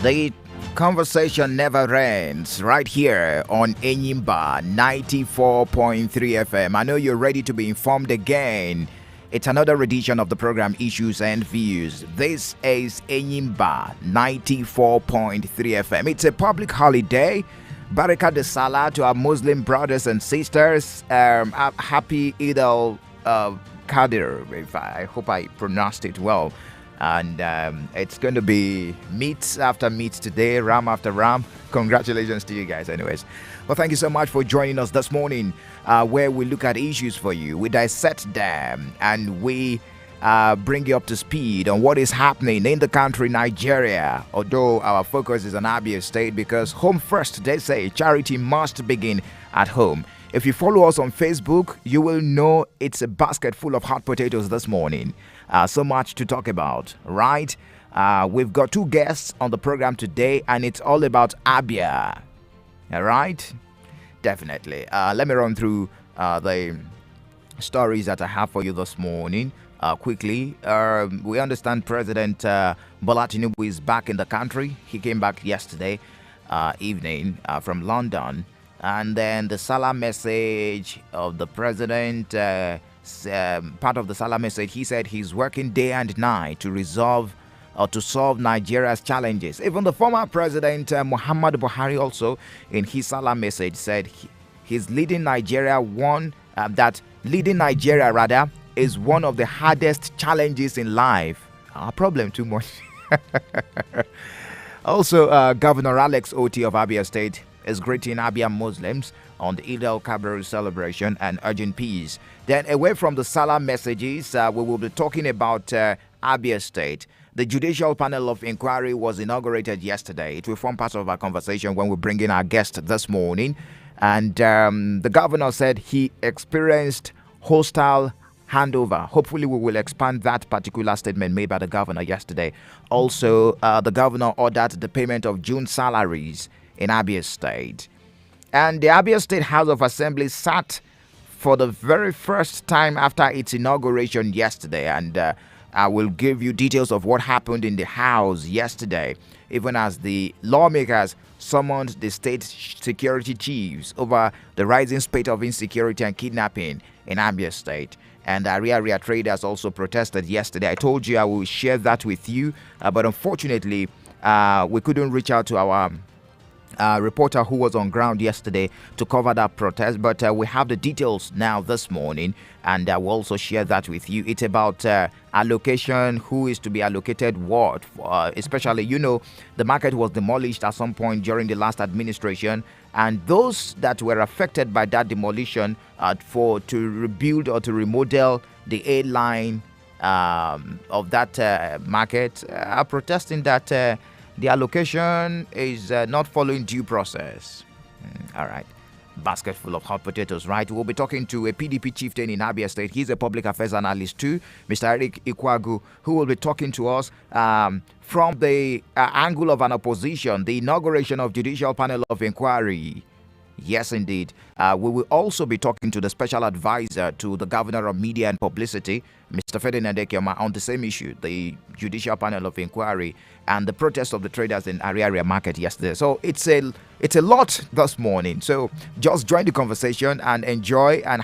The conversation never ends right here on Enyimba 94.3 FM. I know you're ready to be informed again. It's another edition of the program Issues and Views. This is Enyimba 94.3 FM. It's a public holiday. Baraka de Salah to our Muslim brothers and sisters. Happy Eid al-Qadir. I hope I pronounced it well. And it's going to be meat after meat today, ram after ram. Congratulations to you guys anyways. Well, thank you so much for joining us this morning, where we look at issues for you. We dissect them and we bring you up to speed on what is happening in the country, Nigeria. Although our focus is on Abia State, because home first, they say charity must begin at home. If you follow us on Facebook, you will know it's a basket full of hot potatoes this morning. So much to talk about, right? We've got two guests on the program today, and it's all about Abia. All right? Definitely. Let me run through the stories that I have for you this morning quickly. We understand President Bola Tinubu is back in the country. He came back yesterday evening from London. And then the Salah message of the president, part of the Salah message, he said he's working day and night to resolve or to solve Nigeria's challenges. Even the former president, Muhammadu Buhari, also in his Salah message said he's leading Nigeria is one of the hardest challenges in life. Our problem too much. Also, Governor Alex Oti of Abia State is greeting Abia Muslims on the Eid al-Kabir celebration and urging peace. Then, away from the Salah messages, we will be talking about Abia State. The Judicial Panel of Inquiry was inaugurated yesterday. It will form part of our conversation when we bring in our guest this morning. And the governor said he experienced hostile handover. Hopefully, we will expand that particular statement made by the governor yesterday. Also, the governor ordered the payment of June salaries in Abia State. And the Abia State House of Assembly sat for the very first time after its inauguration yesterday. And I will give you details of what happened in the House yesterday, even as the lawmakers summoned the state security chiefs over the rising spate of insecurity and kidnapping in Abia State. And area traders also protested yesterday. I told you I will share that with you, but unfortunately, we couldn't reach out to our reporter who was on ground yesterday to cover that protest, but we have the details now this morning, and we'll also share that with you. It's about allocation, who is to be allocated what, especially, the market was demolished at some point during the last administration, and those that were affected by that demolition to rebuild or to remodel the airline of that market are protesting that the allocation is not following due process. All right. Basket full of hot potatoes, right? We'll be talking to a PDP chieftain in Abia State. He's a public affairs analyst too, Mr. Eric Ikwagu, who will be talking to us from the angle of an opposition, the inauguration of Judicial Panel of Inquiry. Yes, indeed. We will also be talking to the special advisor to the Governor of Media and Publicity, Mr. Ferdinand Ekioma, on the same issue, the Judicial Panel of Inquiry and the protest of the traders in Area Market yesterday. So it's a lot this morning. So just join the conversation and enjoy and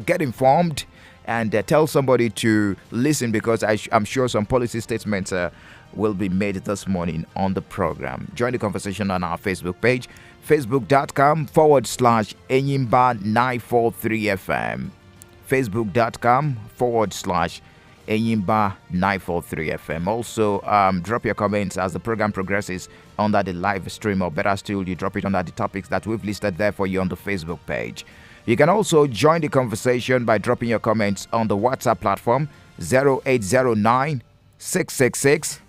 get informed and tell somebody to listen, because I'm sure some policy statements will be made this morning on the program. Join the conversation on our Facebook page, facebook.com/Enyimba 943 FM. facebook.com/Enyimba 943 FM. Also, drop your comments as the program progresses under the live stream, or better still, you drop it under the topics that we've listed there for you on the Facebook page. You can also join the conversation by dropping your comments on the WhatsApp platform 0809 666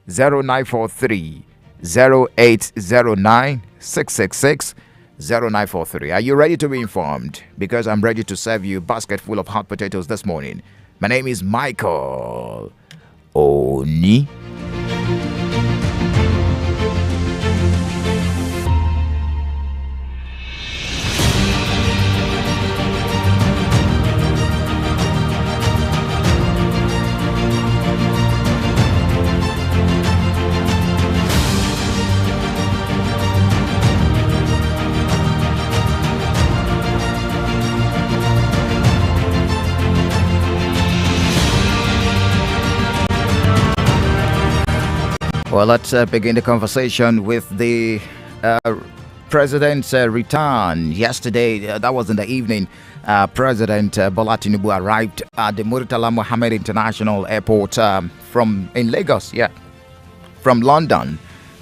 0943 0809 666 0943. Are you ready to be informed? Because I'm ready to serve you a basket full of hot potatoes this morning. My name is Michael Oni. Well, let's begin the conversation with the uh, president's return. Yesterday, that was in the evening, President Bola Tinubu arrived at the Murtala Mohammed International Airport in Lagos, from London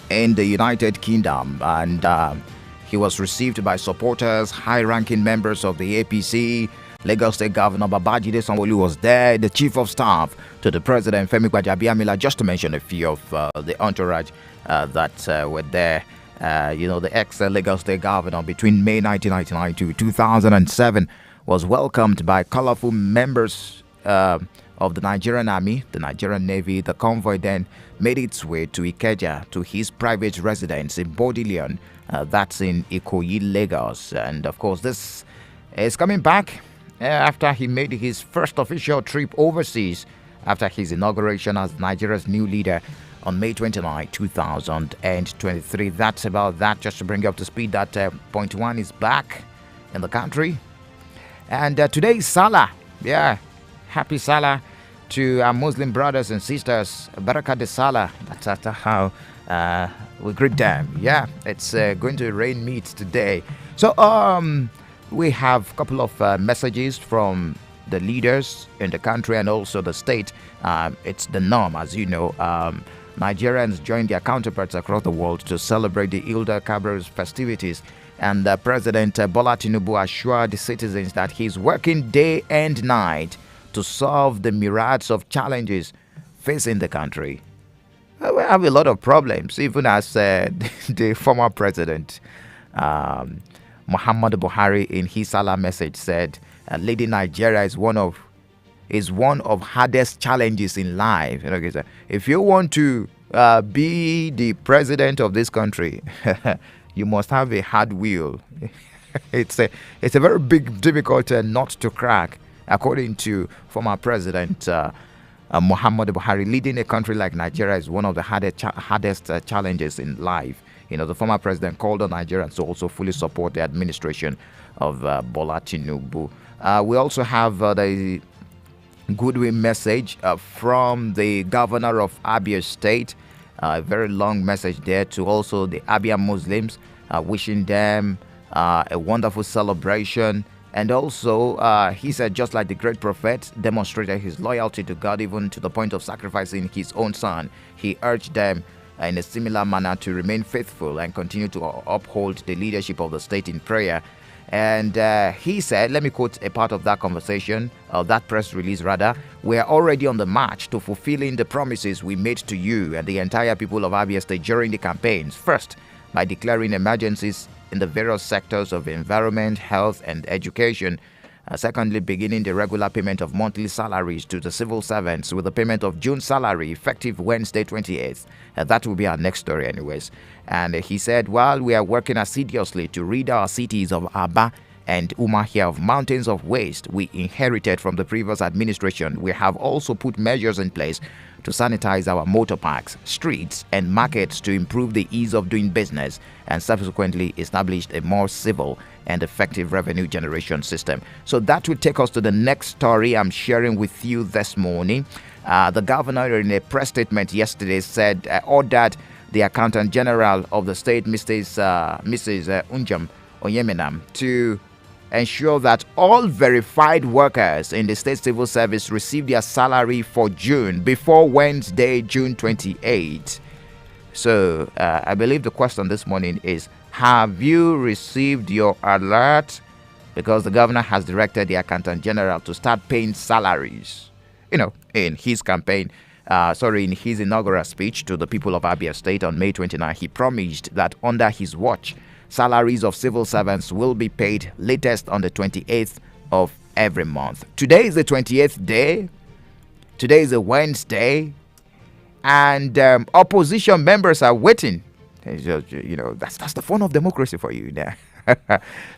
in the United Kingdom. And he was received by supporters, high-ranking members of the APC. Lagos State Governor Babajide Sanwo-Olu was there, the Chief of Staff to the President, Femi Gbajabiamila, just to mention a few of the entourage that were there. The ex-Lagos State Governor between May 1999 to 2007 was welcomed by colorful members of the Nigerian Army, the Nigerian Navy. The convoy then made its way to Ikeja, to his private residence in Bodilion, that's in Ikoyi, Lagos. And of course, this is coming back after he made his first official trip overseas after his inauguration as Nigeria's new leader on May 29, 2023. That's about that. Just to bring you up to speed, that point one is back in the country. And today is Salah. Yeah, happy Salah to our Muslim brothers and sisters. Barakah de Salah. That's how we greet them. Yeah, it's going to rain meat today. So, we have a couple of messages from the leaders in the country and also the state. It's the norm, as you know. Nigerians join their counterparts across the world to celebrate the Eid al-Kabir's festivities. And President Bola Tinubu assured the citizens that he's working day and night to solve the myriads of challenges facing the country. We have a lot of problems, even as the former president, Muhammadu Buhari, in his Salah message said, leading Nigeria is one of hardest challenges in life. If you want to be the president of this country, you must have a hard wheel. It's a very big, difficult nut to crack, according to former President Muhammadu Buhari. Leading a country like Nigeria is one of the hardest challenges in life. The former president called on Nigerians to also fully support the administration of Bola Tinubu. We also have the goodwill message from the governor of Abia State. A very long message there to also the Abia Muslims, wishing them a wonderful celebration. And also, he said, just like the great prophet demonstrated his loyalty to God even to the point of sacrificing his own son, he urged them in a similar manner to remain faithful and continue to uphold the leadership of the state in prayer. And he said, let me quote a part of that conversation, that press release rather, "We are already on the march to fulfilling the promises we made to you and the entire people of Abia State during the campaigns. First, by declaring emergencies in the various sectors of environment, health, and education. Secondly, beginning the regular payment of monthly salaries to the civil servants with the payment of June salary effective Wednesday 28th. That will be our next story anyways." And he said, while we are working assiduously to rid our cities of Aba and Umahia of mountains of waste we inherited from the previous administration, we have also put measures in place to sanitize our motor parks, streets, and markets to improve the ease of doing business, and subsequently established a more civil and effective revenue generation system. So that will take us to the next story I'm sharing with you this morning. The governor, in a press statement yesterday, said ordered the Accountant General of the state, Mrs. Unjam Onyemenam, to ensure that all verified workers in the state civil service receive their salary for June before Wednesday, June 28. So I believe the question this morning is, have you received your alert? Because the governor has directed the Accountant General to start paying salaries. In his campaign, in his inaugural speech to the people of Abia State on May 29, he promised that under his watch, salaries of civil servants will be paid latest on the 28th of every month. Today is the 28th day. Today is a Wednesday. And opposition members are waiting. That's the fun of democracy for you there.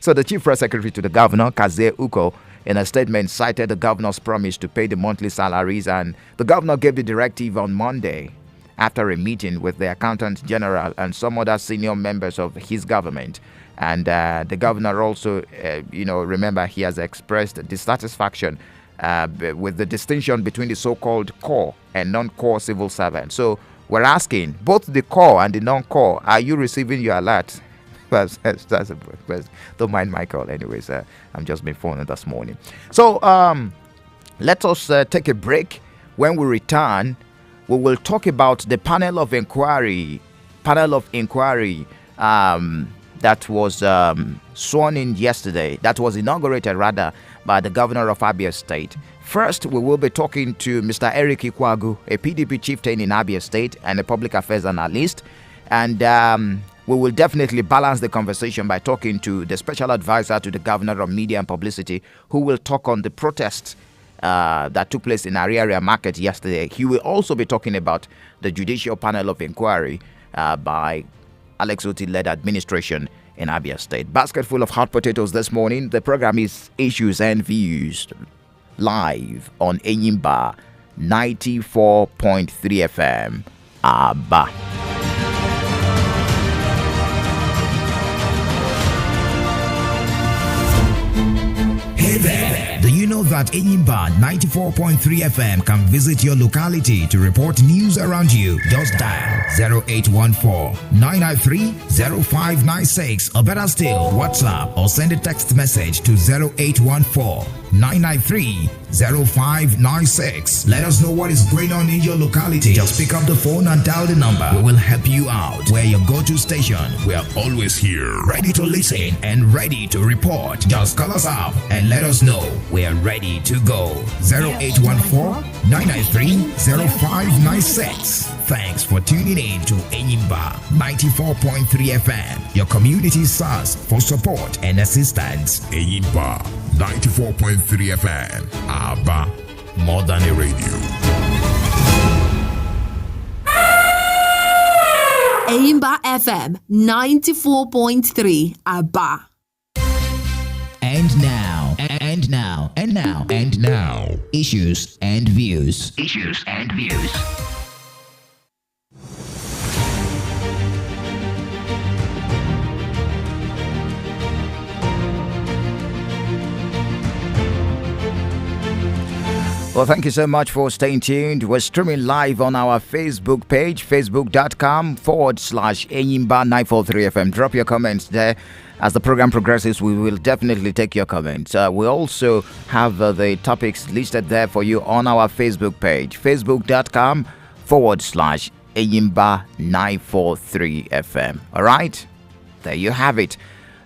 So the chief press secretary to the governor, Kaze Uko, in a statement cited the governor's promise to pay the monthly salaries, and the governor gave the directive on Monday after a meeting with the accountant general and some other senior members of his government. And the governor also, remember, he has expressed dissatisfaction with the distinction between the so-called core and non-core civil servants. So we're asking both the core and the non-core, are you receiving your alert? That's don't mind my call. Anyways, I'm just been phoning this morning. So let us take a break. When we return, we will talk about the panel of inquiry that was sworn in yesterday, that was inaugurated rather by the governor of Abia State. First, we will be talking to Mr. Eric Ikwagu, a PDP chieftain in Abia State and a public affairs analyst. And we will definitely balance the conversation by talking to the special advisor to the governor of media and publicity, who will talk on the protests that took place in Ariaria Market yesterday. He will also be talking about the judicial panel of inquiry by Alex Oti-led administration in Abia State. Basket full of hot potatoes this morning. The program is Issues and Views, live on Enyimba 94.3 FM. Abba. Hey there! Do you know that Enyimba 94.3 FM can visit your locality to report news around you? Just dial 0814-993-0596 or better still, WhatsApp or send a text message to 0814-993-0596. Let us know what is going on in your locality. Just pick up the phone and dial the number. We will help you out. We're your go-to station. We are always here, ready to listen and ready to report. Just call us up and let us know. We are ready to go. 0814-993-0596. Thanks for tuning in to Enyimba 94.3 FM, your community source for support and assistance. Enyimba 94.3 FM, Abba, more than a radio. Enyimba FM 94.3, Abba. And now, issues and views. Well, thank you so much for staying tuned. We're streaming live on our Facebook page, facebook.com/Enyimba 943 FM. Drop your comments there. As the program progresses, we will definitely take your comments. We also have the topics listed there for you on our Facebook page, facebook.com/Enyimba 943 FM. All right? There you have it.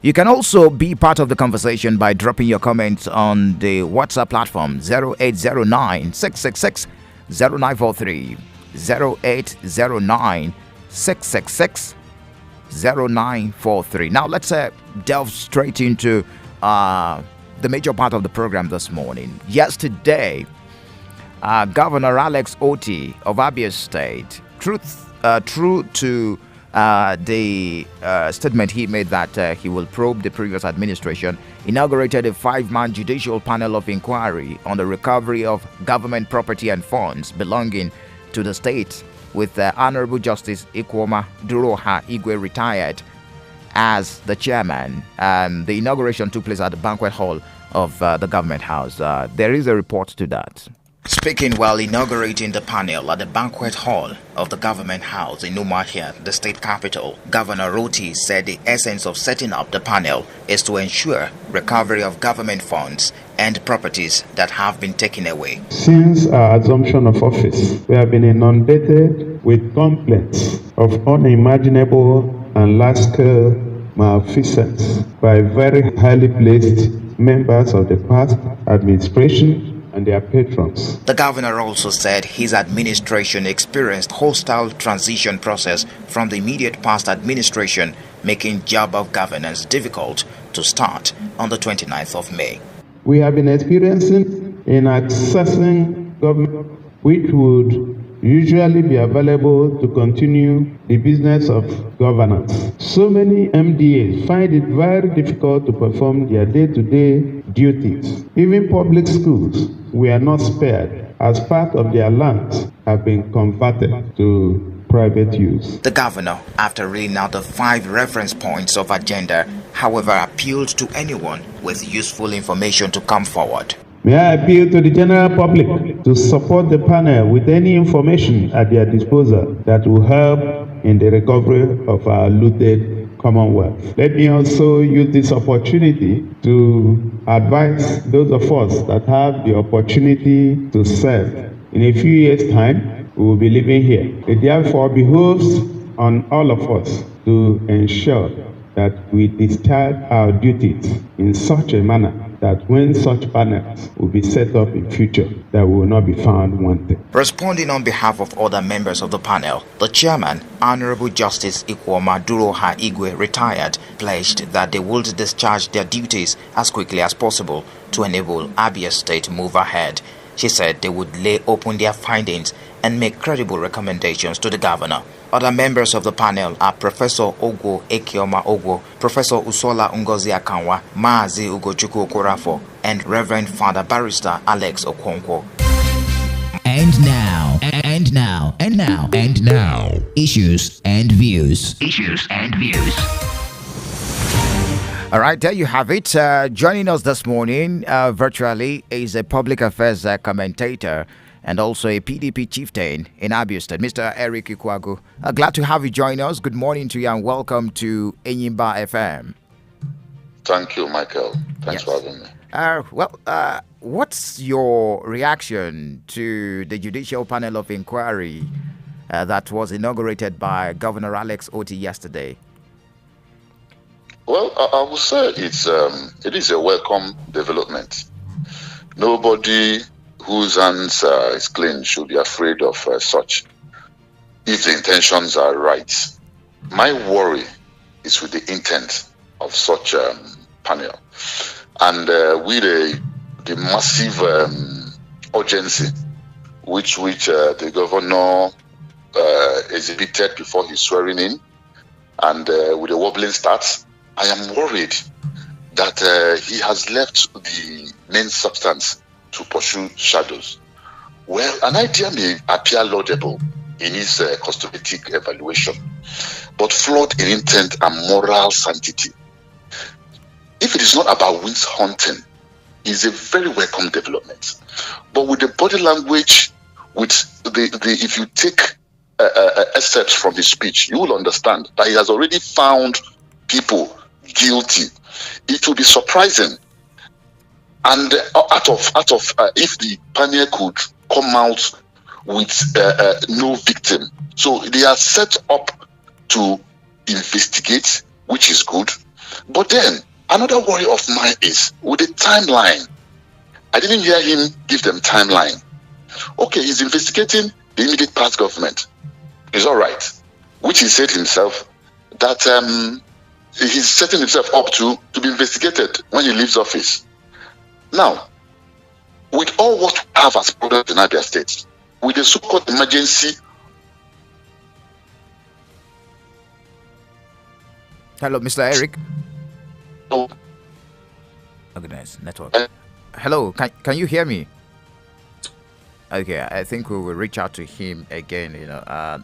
You can also be part of the conversation by dropping your comments on the WhatsApp platform 0809-666-0943, 0809-666-0943. Now let's delve straight into the major part of the program this morning. Yesterday, Governor Alex Oti of Abia State, true to the statement he made that he will probe the previous administration, inaugurated a 5-man judicial panel of inquiry on the recovery of government property and funds belonging to the state, with Honorable Justice Ikwoma Duroha Igwe retired as the chairman. The inauguration took place at the banquet hall of the government house. There is a report to that. Speaking while inaugurating the panel at the banquet hall of the government house in Umuahia, the state capital, Governor Oti said the essence of setting up the panel is to ensure recovery of government funds and properties that have been taken away. Since our assumption of office, we have been inundated with complaints of unimaginable and large-scale malfeasance by very highly placed members of the past administration and their patrons. The governor also said his administration experienced hostile transition process from the immediate past administration, making job of governance difficult to start on the 29th of May. We have been experiencing in accessing government which would usually be available to continue the business of governance. So many MDAs find it very difficult to perform their day-to-day duties. Even public schools were not spared, as part of their lands have been converted to private use. The governor, after reading out the 5 reference points of agenda, however, appealed to anyone with useful information to come forward. May I appeal to the general public to support the panel with any information at their disposal that will help in the recovery of our looted Commonwealth. Let me also use this opportunity to advise those of us that have the opportunity to serve. In a few years' time, we will be living here. It therefore behooves on all of us to ensure that we discharge our duties in such a manner that when such panels will be set up in future, that we will not be found wanting. Responding on behalf of other members of the panel, the chairman, Honorable Justice Ikwoma Duroha Igwe, retired, pledged that they would discharge their duties as quickly as possible to enable Abia State to move ahead. She said they would lay open their findings and make credible recommendations to the governor. Other members of the panel are Professor Ogwo Ekioma Ogwo, Professor Usola Ngozi Akanwa, Maazi Ugochukwu Okorafo, and Reverend Father Barrister Alex Okonkwo. And now, issues and views. All right, there you have it. Joining us this morning virtually is a public affairs commentator and also a PDP chieftain in Abia State, Mr. Eric Ikwagu. Glad to have you join us. Good morning to you and welcome to Enyimba FM. Thank you, Michael. Thanks for having me. What's your reaction to the Judicial Panel of Inquiry that was inaugurated by Governor Alex Otti yesterday? Well, I would say it is a welcome development. Nobody whose hands is clean should be afraid of such, if the intentions are right. My worry is with the intent of such panel, and with the massive urgency which the governor exhibited before his swearing in, and with the wobbling starts, I am worried that he has left the main substance to pursue shadows. Well, an idea may appear laudable in his cosmetic evaluation, but flawed in intent and moral sanctity. If it is not about witch hunting, it's a very welcome development. But with the body language, with if you take excerpts from his speech, you will understand that he has already found people guilty. It will be surprising, and out of if the panel could come out with no victim. So they are set up to investigate, which is good. But then another worry of mine is with the timeline. I didn't hear him give them timeline. Okay, he's investigating the immediate past government. It's all right, which he said himself that he's setting himself up to be investigated when he leaves office. Now, with all what we have as products in Abia State, with the so-called emergency. Hello, Mr. Eric. Oh, Organized network. Hello, can you hear me? Okay, I think we will reach out to him again.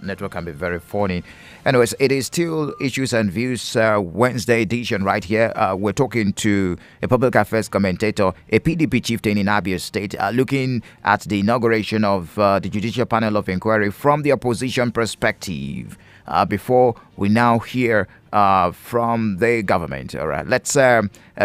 Network can be very funny. Anyways, it is still Issues and Views Wednesday edition right here. We're talking to a public affairs commentator, a PDP chieftain in Abia State, looking at the inauguration of the Judicial Panel of Inquiry from the opposition perspective. Before we now hear from the government. All right, let's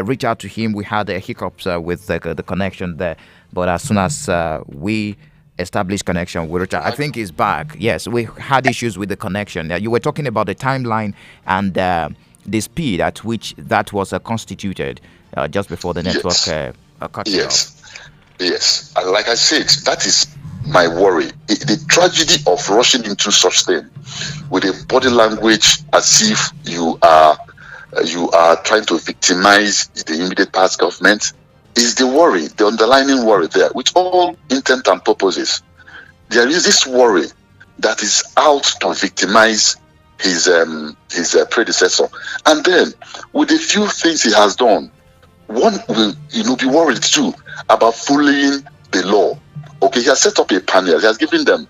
reach out to him. We had hiccups with the connection there, but as soon as we establish connection with Richard, I think he's back. Yes, we had issues with the connection. You were talking about the timeline and the speed at which that was constituted just before the network cut off. Yes, like I said, that is my worry. The tragedy of rushing into such thing with a body language as if you are trying to victimize the immediate past government is the worry, the underlying worry there. With all intent and purposes, there is this worry that is out to victimize his predecessor. And then, with the few things he has done, one will be worried too about following the law. Okay, he has set up a panel. He has given them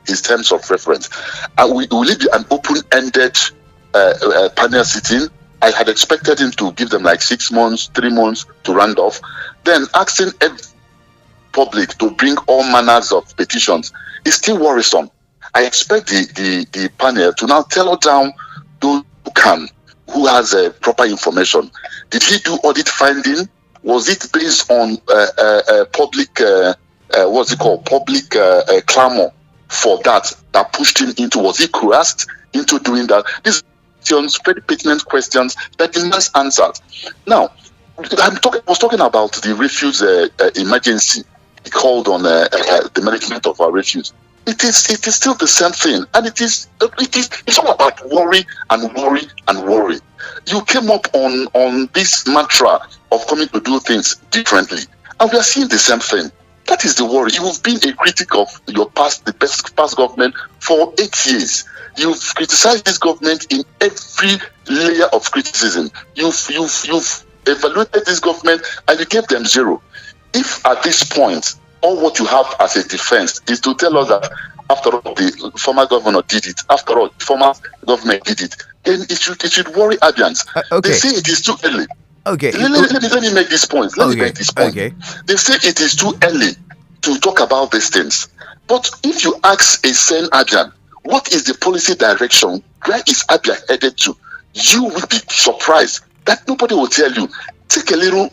his terms of reference. Will it be an open-ended panel sitting I had expected him to give them like 6 months, 3 months to round off. Then asking every public to bring all manners of petitions is still worrisome. I expect the panel to now tell down those who has proper information. Did he do audit finding? Was it based on public what's it called? Public clamor for that pushed him into? Was he coerced into doing that? These questions, very pertinent questions that demands answers. Now, I was talking about the refuse emergency called on the management of our refuse. It is still the same thing, and it's all about worry and worry and worry. You came up on this mantra of coming to do things differently, and we are seeing the same thing. That is the worry. You've been a critic of your past government for 8 years. You've criticized this government in every layer of criticism. You've evaluated this government and you gave them 0. If at this point all what you have as a defense is to tell us that after all the former governor did it, after all the former government did it, then it should worry Abians. Okay. They say it is too early. Okay. Let me make this point. Let me make this point. Okay. They say it is too early to talk about these things. But if you ask a sane Abian, what is the policy direction? Where is Abia headed to? You will be surprised that nobody will tell you. Take a little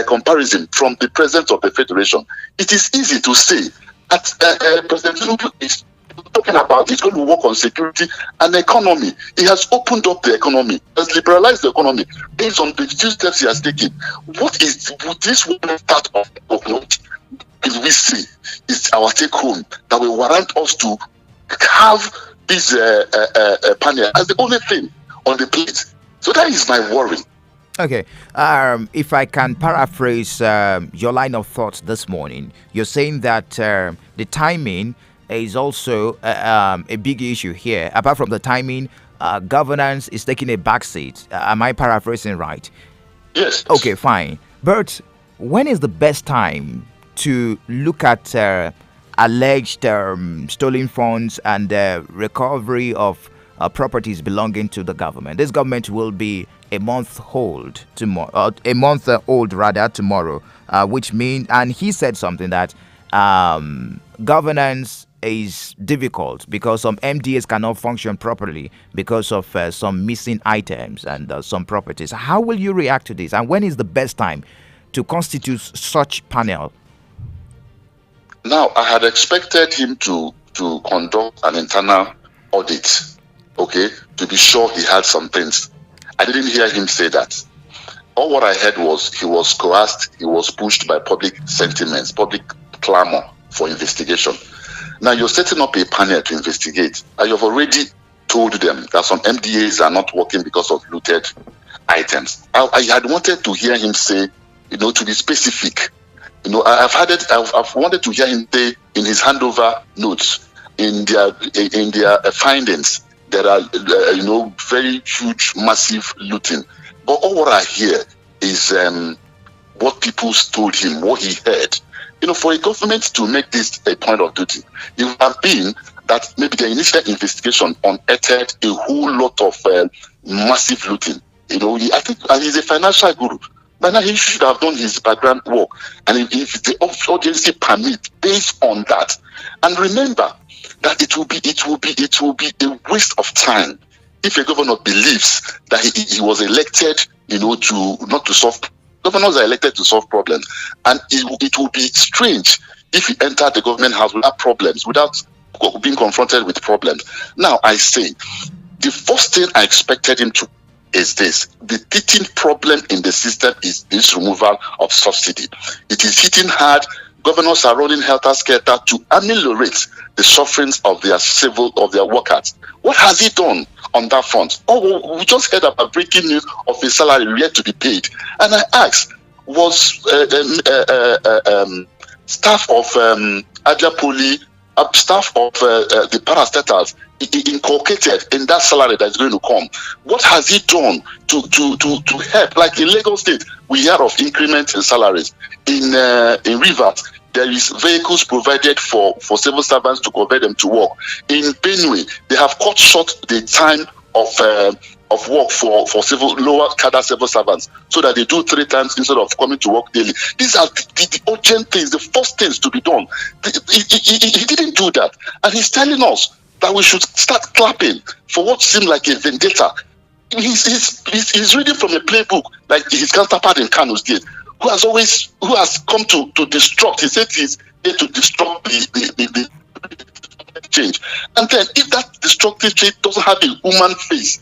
comparison from the president of the federation. It is easy to say that President Tinubu is talking about he's going to work on security and economy. He has opened up the economy, has liberalized the economy based on the few steps he has taken. What is this one part of what we see is our take home that will warrant us to have this panel as the only thing on the plate. So that is my worry. Okay, if I can paraphrase your line of thought this morning, you're saying that the timing is also a big issue here. Apart from the timing, governance is taking a backseat. Am I paraphrasing right? Yes. Okay, fine. But when is the best time to look at alleged stolen funds and recovery of properties belonging to the government? This government will be a month old tomorrow, tomorrow, which means, and he said something that governance is difficult because some MDAs cannot function properly because of some missing items and some properties. How will you react to this? And when is the best time to constitute such panel? Now, I had expected him to conduct an internal audit, okay, to be sure he had some things. I didn't hear him say that. All what I heard was he was coerced, he was pushed by public sentiments, public clamor for investigation. Now you're setting up a panel to investigate, and you've already told them that some MDAs are not working because of looted items. I had wanted to hear him say, to be specific. I've wanted to hear him say in his handover notes, in their findings, there are, very huge, massive looting. But all what I hear is what people told him, what he heard. For a government to make this a point of duty, it would have been that maybe the initial investigation unearthed a whole lot of massive looting. I think he's a financial guru. But now he should have done his background work. And if the audience permit based on that, and remember that it will be a waste of time if a governor believes that he was elected, not to solve. Governors are elected to solve problems, and it will be strange if he entered the government house without problems, without being confronted with problems. Now I say, the first thing I expected him to is this: the teething problem in the system is this removal of subsidy. It is hitting hard. Governors are running helter-skelter to ameliorate the sufferings of their workers. What has he done on that front? Oh, we just heard about breaking news of a salary yet to be paid. And I asked, was staff of Abia Poly, staff of the parastatals inculcated in that salary that is going to come? What has he done to help? Like in Lagos State, we hear of increments in salaries. In Rivers, there is vehicles provided for civil servants to convert them to work. In Benue, they have cut short the time of of work for civil lower cadre civil servants, so that they do 3 times instead of coming to work daily. These are the urgent things, the first things to be done. He didn't do that, and he's telling us that we should start clapping for what seemed like a vendetta. He's reading from a playbook like his counterpart in Kano State, who has come to disrupt. He said he's here to disrupt the change. And then if that destructive change doesn't have a human face,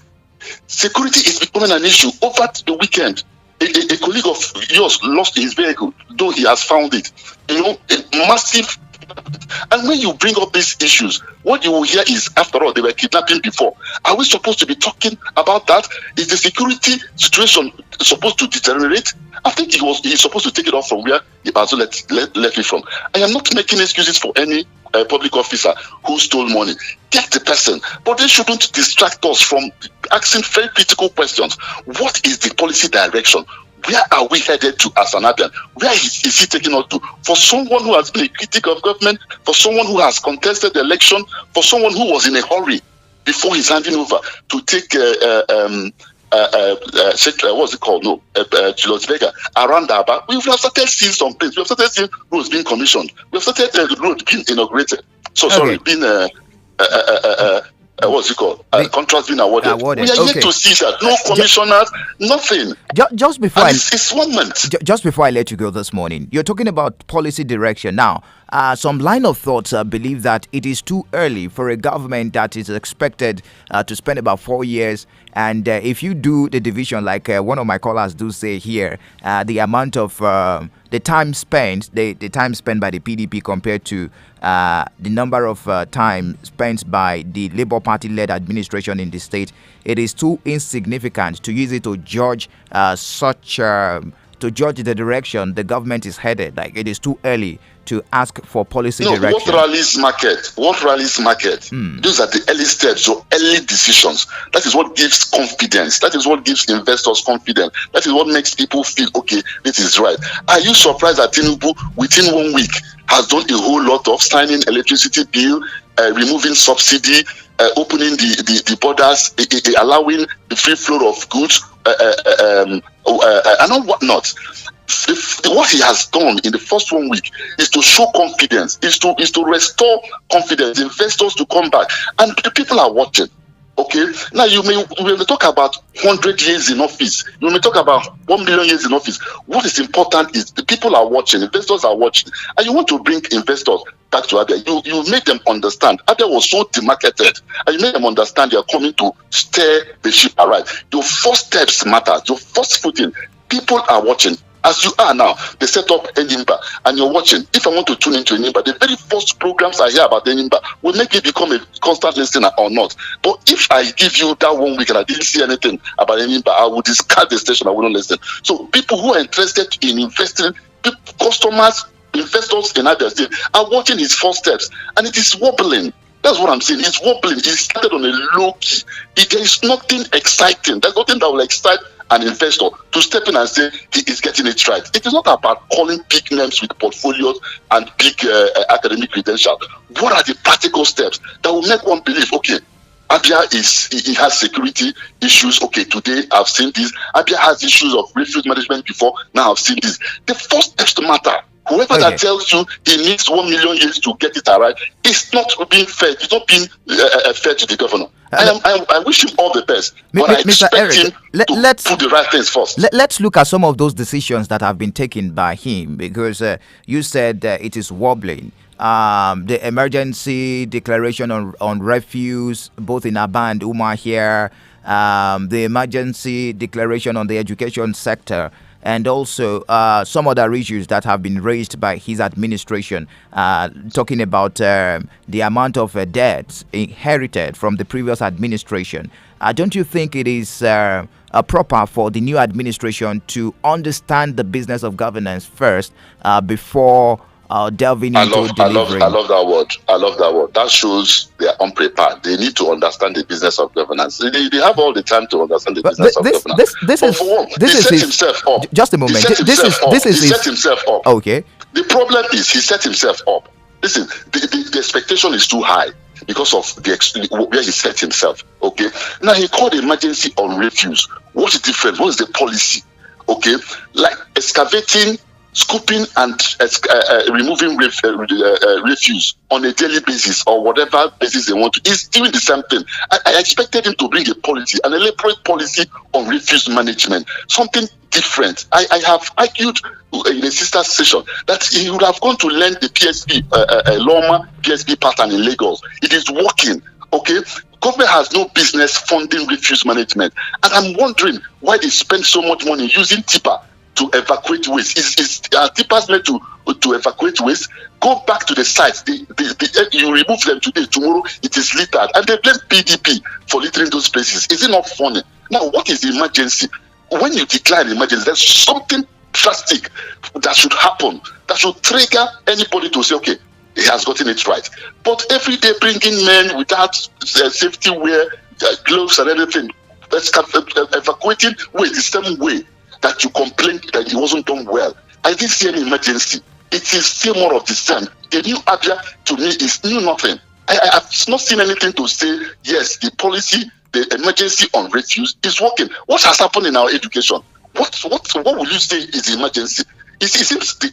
security is becoming an issue. Over the weekend, a colleague of yours lost his vehicle, though he has found it. A massive. And when you bring up these issues, what you will hear is, after all, they were kidnapping before. Are we supposed to be talking about that? Is the security situation supposed to deteriorate? I think he's supposed to take it off from where he also left it from. I am not making excuses for any public officer who stole money. Get the person, but they shouldn't distract us from asking very critical questions. What is the policy direction? Where are we headed to as an Abian? Where is he taking us to? For someone who has been a critic of government, for someone who has contested the election, for someone who was in a hurry before he's handing over to take what's it called? No, Julius Vega around Aba. We have started seeing some things. We have started seeing roads being commissioned. We have started the road being inaugurated. Being what's it called? Contracts being awarded. We are yet to see that. No commissioners, nothing. Just before it's 1 month. Just before I let you go this morning, you're talking about policy direction. Now, some line of thoughts believe that it is too early for a government that is expected to spend about 4 years. And if you do the division, like one of my callers do say here, the amount of the time spent by the PDP compared to the number of time spent by the Labour Party-led administration in the state, it is too insignificant to use it to judge to judge the direction the government is headed. Like, it is too early to ask for policy direction. What rallies market? Those are the early steps or early decisions. That is what gives confidence. That is what gives investors confidence. That is what makes people feel, okay, this is right. Are you surprised that Tinubu, within 1 week, has done a whole lot of signing electricity bill, removing subsidy, opening the borders, allowing the free flow of goods, and all whatnot? What he has done in the first 1 week is to show confidence, is to restore confidence, investors to come back, and the people are watching. Okay, now we may talk about 100 years in office, you may talk about 1 million years in office. What is important is the people are watching, investors are watching, and you want to bring investors back to Abia. You make them understand Abia was so demarketed, and you make them understand they are coming to steer the ship aright. Your first steps matter, your first footing. People are watching. As you are now, they set up Enyimba, and you're watching. If I want to tune into Enyimba, the very first programs I hear about Enyimba will make me become a constant listener or not. But if I give you that 1 week and I didn't see anything about Enyimba, I will discard the station. I wouldn't listen. So people who are interested in investing, customers, investors in Abia State are watching his first steps, and it is wobbling. That's what I'm saying. It's wobbling. It started on a low key. There is nothing exciting. There's nothing that will excite an investor to step in and say he is getting it right. It is not about calling big names with portfolios and big academic credentials. What are the practical steps that will make one believe, okay, Abia he has security issues. Okay, today I've seen this. Abia has issues of refuse management before. Now I've seen this. The first steps to matter. Whoever that tells you he needs 1 million years to get it right, it's not being fair. It's not being fair to the governor. I wish him all the best, but I expect him to put the right things first. Let's look at some of those decisions that have been taken by him, because you said it is wobbling. The emergency declaration on refuse, both in Aba and Umar here, the emergency declaration on the education sector, and also some other issues that have been raised by his administration, talking about the amount of debts inherited from the previous administration. Don't you think it is proper for the new administration to understand the business of governance first before delving into delivering? I love that word. I love that word. That shows they are unprepared. They need to understand the business of governance. They have all the time to understand the business of governance. He set himself up. Just a moment. He set himself up. Okay. The problem is he set himself up. Listen, the expectation is too high. because of where he set himself. Okay, now he called emergency on refuse. What is different? What is the policy? Okay, like excavating, scooping, and removing refuse on a daily basis or whatever basis they want to. He's doing the same thing. I expected him to bring a policy, an elaborate policy on refuse management, something different. I have argued in a sister session that he would have gone to learn the PSP, Loma PSP pattern in Lagos. It is working. Okay, government has no business funding refuse management, and I'm wondering why they spend so much money using tipper to evacuate waste. Is tippers meant to evacuate waste? Go back to the site. You remove them today, tomorrow it is littered, and they blame PDP for littering those places. Is it not funny? Now, what is the emergency? When you declare an emergency, there's something drastic that should happen, that should trigger anybody to say, okay, he has gotten it right. But every day bringing men without safety wear, gloves and everything, evacuating waste the same way that you complained that it wasn't done well. I didn't see any emergency. It is still more of the same. The new Abia to me is new nothing. I have not seen anything to say, yes, the policy, the emergency on refuse is working. What has happened in our education? What will you say is the emergency? It seems the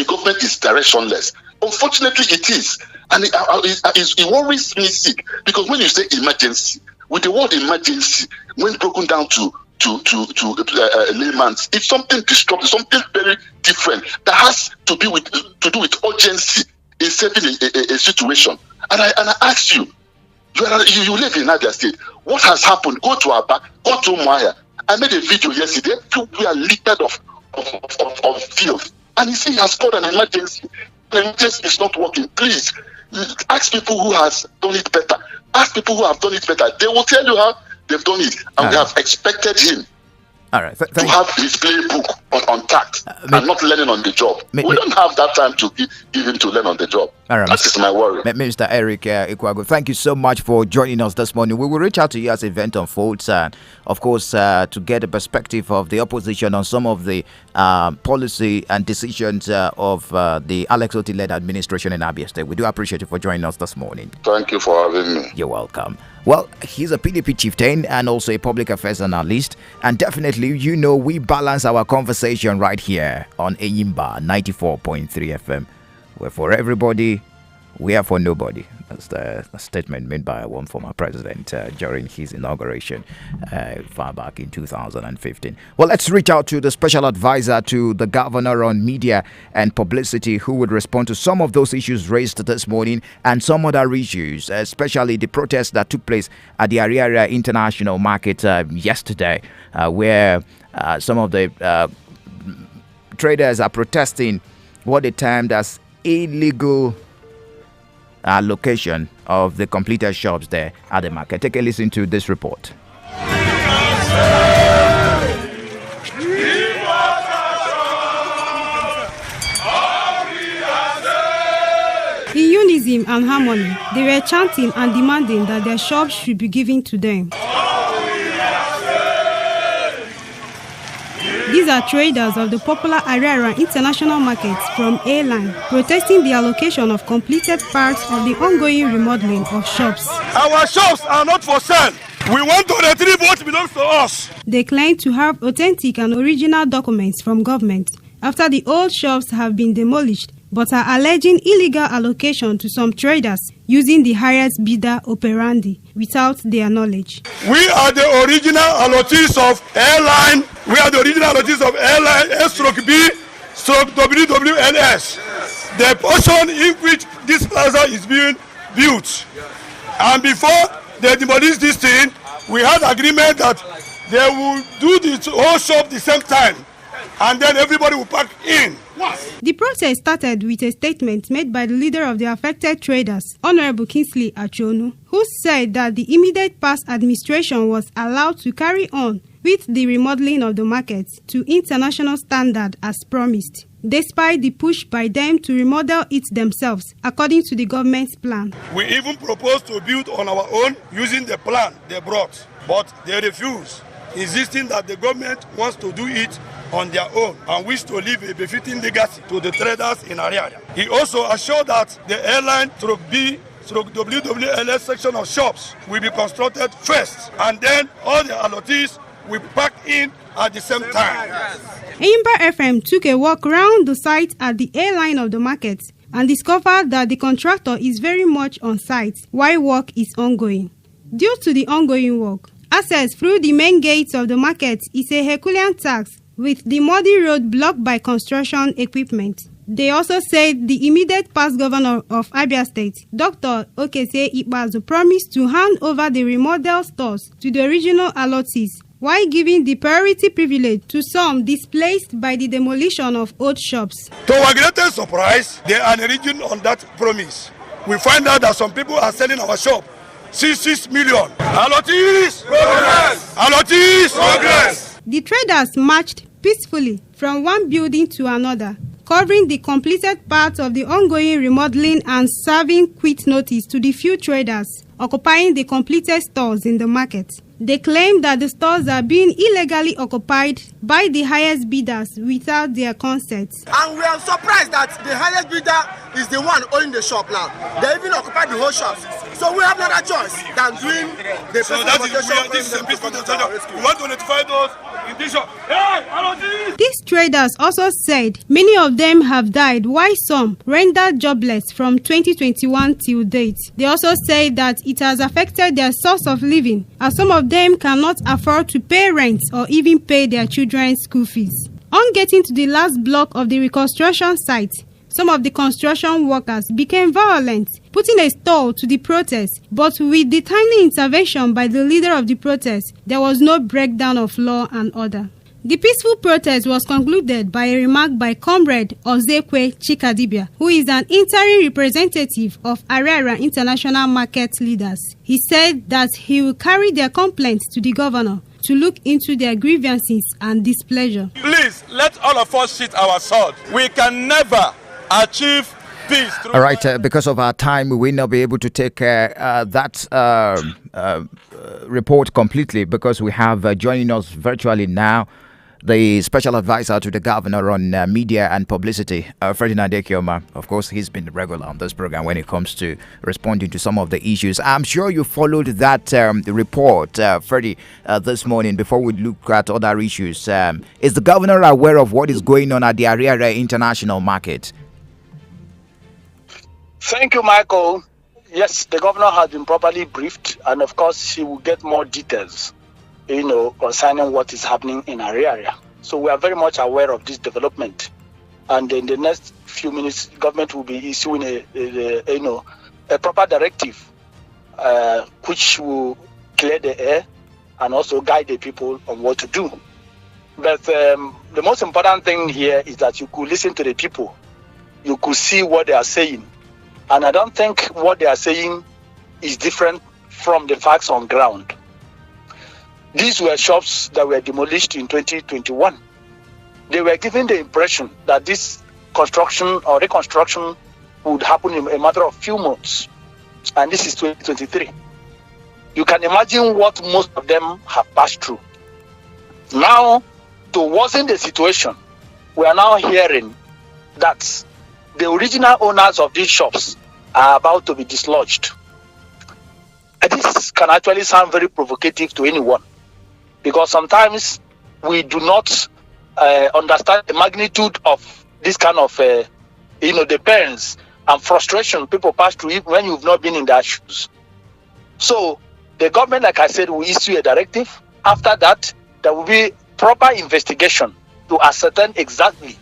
government is directionless. Unfortunately, it is. And it worries me sick, because when you say emergency, with the word emergency, when broken down to layman's, it's something disruptive, something very different that has to do with urgency in saving a situation. And I ask you, you live in Abia State. What has happened? Go to Aba, go to Maya. I made a video yesterday. We are littered of filth, and he said he has called an emergency. The emergency is not working. Please ask people who has done it better. Ask people who have done it better. They will tell you how they've done it, and we have expected him to have his playbook on tact and not learning on the job. We don't have that time to give him to learn on the job. That is my worry. Mr. Eric Ikwago, thank you so much for joining us this morning. We will reach out to you as the event unfolds, of course, to get a perspective of the opposition on some of the policy and decisions of the Alex Oti-led administration in Abia State. We do appreciate you for joining us this morning. Thank you for having me. You're welcome. Well, he's a PDP chieftain and also a public affairs analyst. And definitely, we balance our conversation right here on Enyimba 94.3 FM. We're for everybody, we are for nobody. That's the statement made by one former president during his inauguration far back in 2015. Well, let's reach out to the special advisor to the governor on media and publicity, who would respond to some of those issues raised this morning and some other issues, especially the protests that took place at the Ariaria International Market yesterday, where some of the traders are protesting what they termed as illegal location of the completed shops there at the market. Take a listen to this report. In unison and harmony, they were chanting and demanding that their shops should be given to them. These are traders of the popular Ariara International Market from A-Line, protesting the allocation of completed parts of the ongoing remodeling of shops. Our shops are not for sale. We want to retrieve what belongs to us. They claim to have authentic and original documents from government after the old shops have been demolished, but are alleging illegal allocation to some traders using the highest bidder operandi without their knowledge. We are the original allottees of airline. We are the original allottees of airline S/B/WWNS. The portion in which this plaza is being built. And before they demolish this thing, we had agreement that they will do the whole shop the same time, and then everybody will pack in. The protest started with a statement made by the leader of the affected traders, Honorable Kingsley Achonu, who said that the immediate past administration was allowed to carry on with the remodeling of the market to international standard as promised, despite the push by them to remodel it themselves according to the government's plan. We even proposed to build on our own using the plan they brought, but they refused, insisting that the government wants to do it on their own and wish to leave a befitting legacy to the traders in Ariaria. He also assured that the airline B WWLS section of shops will be constructed first, and then all the allottees will pack in at the same time. Enyimba FM took a walk around the site at the A line of the market and discovered that the contractor is very much on site while work is ongoing. Due to the ongoing work, access through the main gates of the market is a Herculean task, with the muddy road blocked by construction equipment. They also said the immediate past governor of Abia State, Dr. Okese Ikpeazu, promised to hand over the remodeled stores to the regional allottees, while giving the priority privilege to some displaced by the demolition of old shops. To our greatest surprise, they are encouraging on that promise. We find out that some people are selling our shop 6 million. Allottees! Progress! Allottees! Progress! The traders marched peacefully from one building to another, covering the completed part of the ongoing remodeling and serving quit notice to the few traders occupying the completed stores in the market. They claim that the stores are being illegally occupied by the highest bidders without their consent. And we are surprised that the highest bidder is the one owning the shop now. They even occupy the whole shop. So we have no other choice than doing the we want to notify those in this shop. Hey, these traders also said many of them have died, while some rendered jobless from 2021 till date. They also said that it has affected their source of living, as some of them cannot afford to pay rent or even pay their children's school fees. On getting to the last block of the reconstruction site, some of the construction workers became violent, putting a stall to the protest. But with the timely intervention by the leader of the protest, there was no breakdown of law and order. The peaceful protest was concluded by a remark by Comrade Ozekwe Chikadibia, who is an interim representative of Ariara International Market Leaders. He said that he will carry their complaints to the governor to look into their grievances and displeasure. Please, let all of us sheath our sword. We can never achieve peace. All right, because of our time, we will not be able to take that report completely, because we have joining us virtually now the special advisor to the governor on media and publicity, Ferdinand Ekioma. Of course, he's been regular on this program when it comes to responding to some of the issues. I'm sure you followed that report, Freddie, this morning. Before we look at other issues, is the governor aware of what is going on at the Ariara International Market? Thank you, Michael. Yes, the governor has been properly briefed, and of course, he will get more details, concerning what is happening in our area. So we are very much aware of this development, and in the next few minutes, government will be issuing a proper directive, which will clear the air and also guide the people on what to do. But the most important thing here is that you could listen to the people, you could see what they are saying, and I don't think what they are saying is different from the facts on ground. These were shops that were demolished in 2021. They were given the impression that this construction or reconstruction would happen in a matter of few months. And this is 2023. You can imagine what most of them have passed through. Now, to worsen the situation, we are now hearing that the original owners of these shops are about to be dislodged. And this can actually sound very provocative to anyone, because sometimes we do not understand the magnitude of this kind of, the pains and frustration people pass through when you've not been in their shoes. So the government, like I said, will issue a directive. After that, there will be proper investigation to ascertain exactly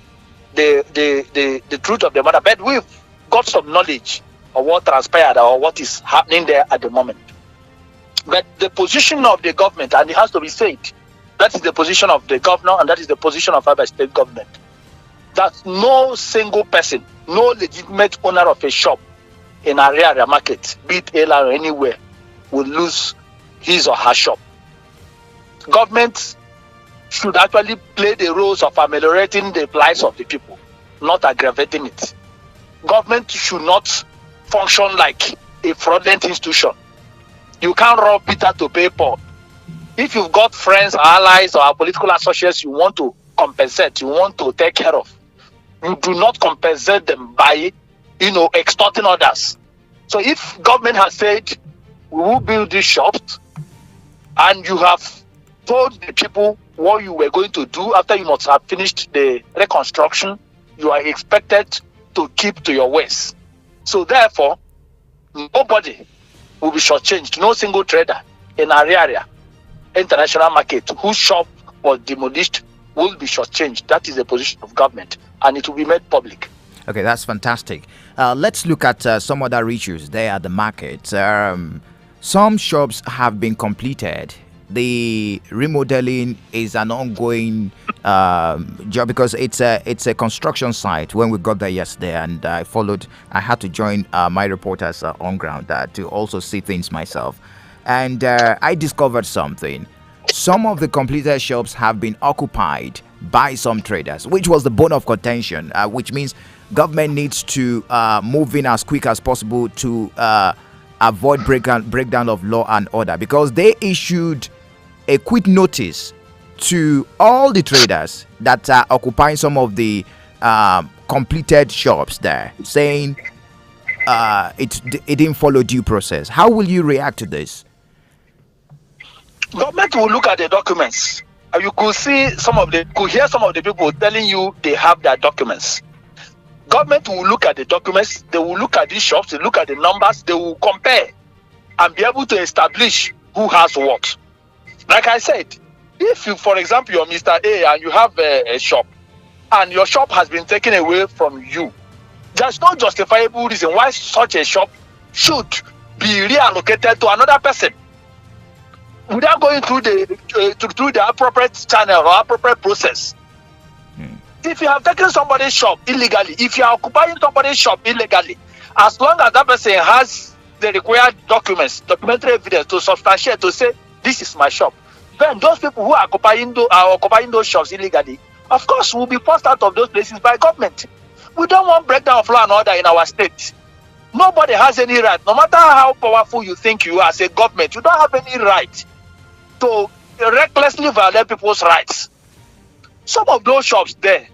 the truth of the matter. But we've got some knowledge of what transpired or what is happening there at the moment. But the position of the government, and it has to be said, that is the position of the governor and that is the position of Abia State government, that no single person, no legitimate owner of a shop in Ariara market, be it Ela or anywhere, will lose his or her shop. Government should actually play the roles of ameliorating the lives of the people, not aggravating it. Government should not function like a fraudulent institution. You can't rob Peter to pay Paul. If you've got friends, allies, or political associates you want to compensate, you want to take care of, you do not compensate them by, extorting others. So if government has said, we will build these shops, and you have told the people what you were going to do after you must have finished the reconstruction, you are expected to keep to your ways. So therefore, nobody will be shortchanged. No single trader in our area, international market, whose shop was demolished will be shortchanged. That is the position of government, and it will be made public. Okay, that's fantastic. Let's look at some other issues there at the market. Some shops have been completed. The remodeling is an ongoing job because it's a construction site. When we got there yesterday, and I had to join my reporters on ground to also see things myself. And I discovered something. Some of the completed shops have been occupied by some traders, which was the bone of contention, which means government needs to move in as quick as possible to avoid breakdown of law and order, because they issued a quick notice to all the traders that are occupying some of the completed shops there, saying it didn't follow due process. How will you react to this? Government will look at the documents. You could hear some of the people telling you they have their documents. Government will look at the documents, they will look at these shops, they look at the numbers, they will compare and be able to establish who has what. Like I said, if you, for example, you're Mr. A and you have a shop and your shop has been taken away from you, there's no justifiable reason why such a shop should be reallocated to another person without going through the appropriate channel or appropriate process. If you have taken somebody's shop illegally, if you are occupying somebody's shop illegally, as long as that person has the required documents, documentary evidence to substantiate, to say, this is my shop, then those people who are occupying those shops illegally, of course, will be forced out of those places by government. We don't want breakdown of law and order in our state. Nobody has any right, no matter how powerful you think you are as a government, you don't have any right to recklessly violate people's rights. Some of those shops there,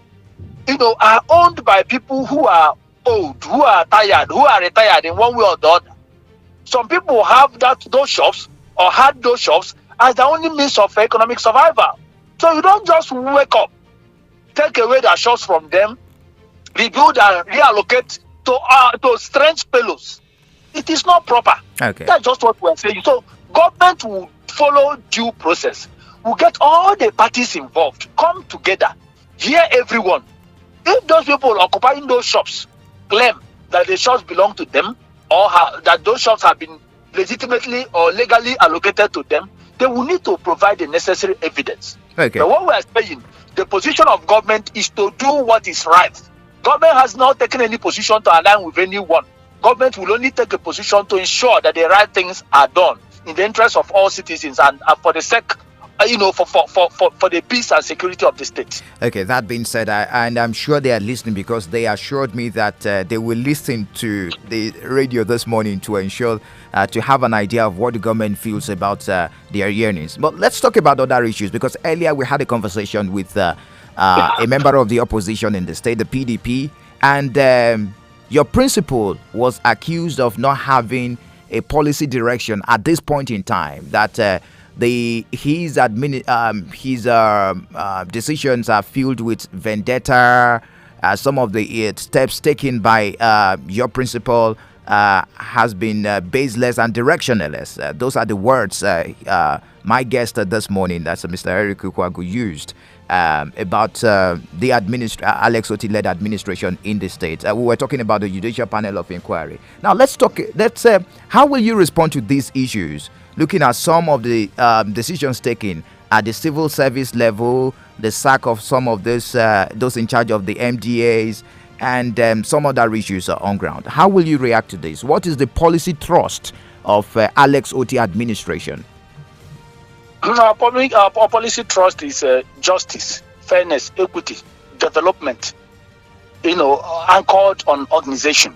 are owned by people who are old, who are tired, who are retired in one way or the other. Some people have those shops or had those shops as the only means of economic survival. So you don't just wake up, take away their shops from them, rebuild and reallocate to strange fellows. It is not proper. Okay. That's just what we're saying. So government will follow due process. We'll get all the parties involved, come together, hear everyone. If those people occupying those shops claim that the shops belong to them, or that those shops have been legitimately or legally allocated to them, they will need to provide the necessary evidence. Okay. But what we are saying, the position of government is to do what is right. Government has not taken any position to align with anyone. Government will only take a position to ensure that the right things are done in the interest of all citizens and for the sake, for the peace and security of the state. Okay, that being said, and I'm sure they are listening, because they assured me that they will listen to the radio this morning to ensure to have an idea of what the government feels about their hearings. But let's talk about other issues, because earlier we had a conversation with a member of the opposition in the state, the PDP, and your principal was accused of not having a policy direction at this point in time, that his decisions are filled with vendetta. Some of the steps taken by your principal has been baseless and directionless. Those are the words my guest this morning, that's Mr. Eric Ukwagu, used about the Alex Oti-led administration in the state. We were talking about the judicial panel of inquiry. Now let's talk. How will you respond to these issues? Looking at some of the decisions taken at the civil service level, the sack of some of those in charge of the MDAs, and some other issues on ground. How will you react to this? What is the policy thrust of Alex Oti administration? Our policy thrust is justice, fairness, equity, development, anchored on organization.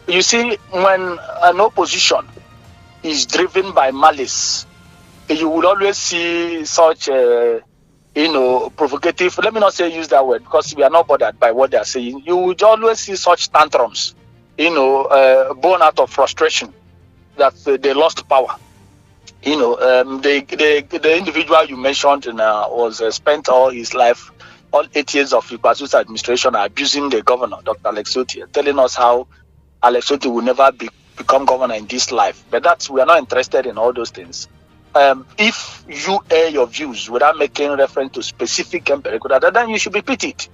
You see, when an opposition is driven by malice, you will always see such provocative, let me not say use that word, because we are not bothered by what they are saying. You would always see such tantrums, born out of frustration that they lost power. The individual you mentioned was spent all his life, all 8 years of Igbasu's administration, abusing the governor, Dr. Alex Otti, telling us how Alex Otti will never become governor in this life. But we are not interested in all those things. If you air your views without making reference to specific empirical data, then you should be pitied.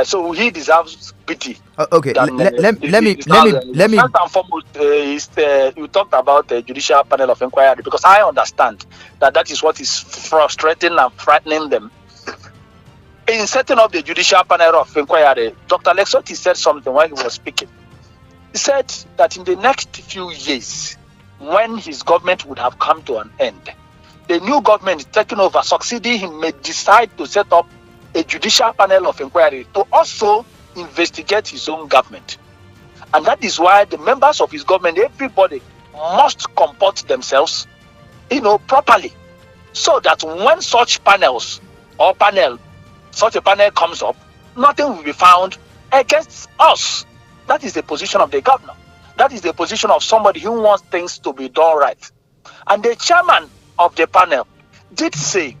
So he deserves pity. Okay, let me. First and foremost, you talked about the judicial panel of inquiry, because I understand that is what is frustrating and frightening them. In setting up the judicial panel of inquiry, Dr. Alex Otti said something while he was speaking. He said that in the next few years, when his government would have come to an end, the new government taking over, succeeding him, may decide to set up a judicial panel of inquiry to also investigate his own government. And that is why the members of his government, everybody, must comport themselves, properly, so that when such such a panel comes up, nothing will be found against us. That is the position of the governor. That is the position of somebody who wants things to be done right. And the chairman of the panel did say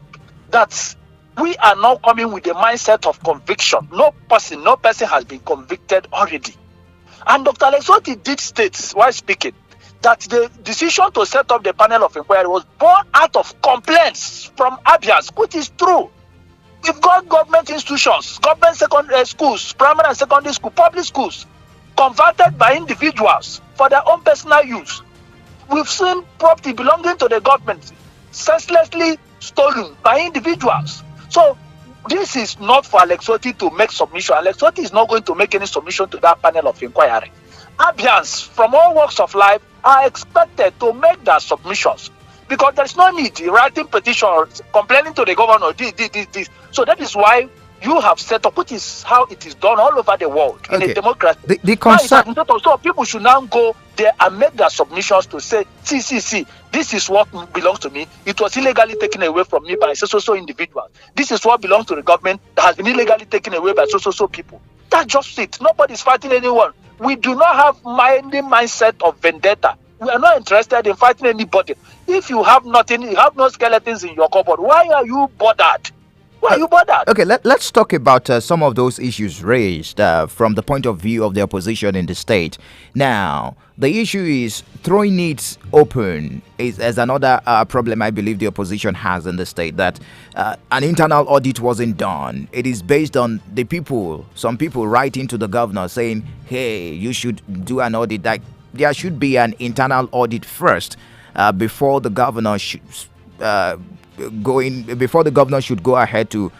that we are now coming with the mindset of conviction. No person has been convicted already. And Dr. Alex Otti did state, while speaking, that the decision to set up the panel of inquiry was born out of complaints from Abians, which is true. We've got government institutions, government secondary schools, primary and secondary school, public schools, converted by individuals for their own personal use. We've seen property belonging to the government senselessly stolen by individuals. So this is not for Alex Otti to make submission. Alex Otti is not going to make any submission to that panel of inquiry. Abians from all walks of life are expected to make their submissions, because there's no need writing petitions complaining to the governor, this. So that is why you have set up, which is how it is done all over the world in a democracy. The concern... So people should now go there and make their submissions to say, see, this is what belongs to me. It was illegally taken away from me by so individuals. This is what belongs to the government that has been illegally taken away by so people. That's just it. Nobody's fighting anyone. We do not have any mindset of vendetta. We are not interested in fighting anybody. If you have nothing, you have no skeletons in your cupboard, why are you bothered? Why are you bothered? Okay, let's talk about some of those issues raised from the point of view of the opposition in the state. Now, the issue is throwing it open is another problem I believe the opposition has in the state, that an internal audit wasn't done. It is based on the people, some people writing to the governor saying, hey, you should do an audit. Like, there should be an internal audit first before the governor should should go ahead to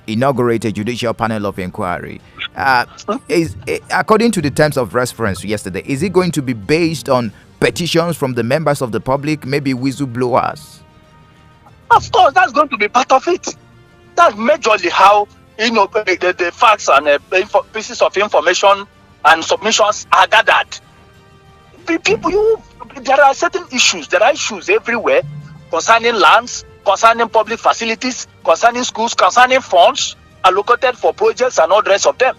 inaugurate a judicial panel of inquiry. According to the terms of reference yesterday, is it going to be based on petitions from the members of the public, maybe whistleblowers? Of course, that's going to be part of it. That's majorly how the facts and pieces of information and submissions are gathered. There are certain issues. There are issues everywhere concerning lands, concerning public facilities, concerning schools, concerning funds allocated for projects and all the rest of them.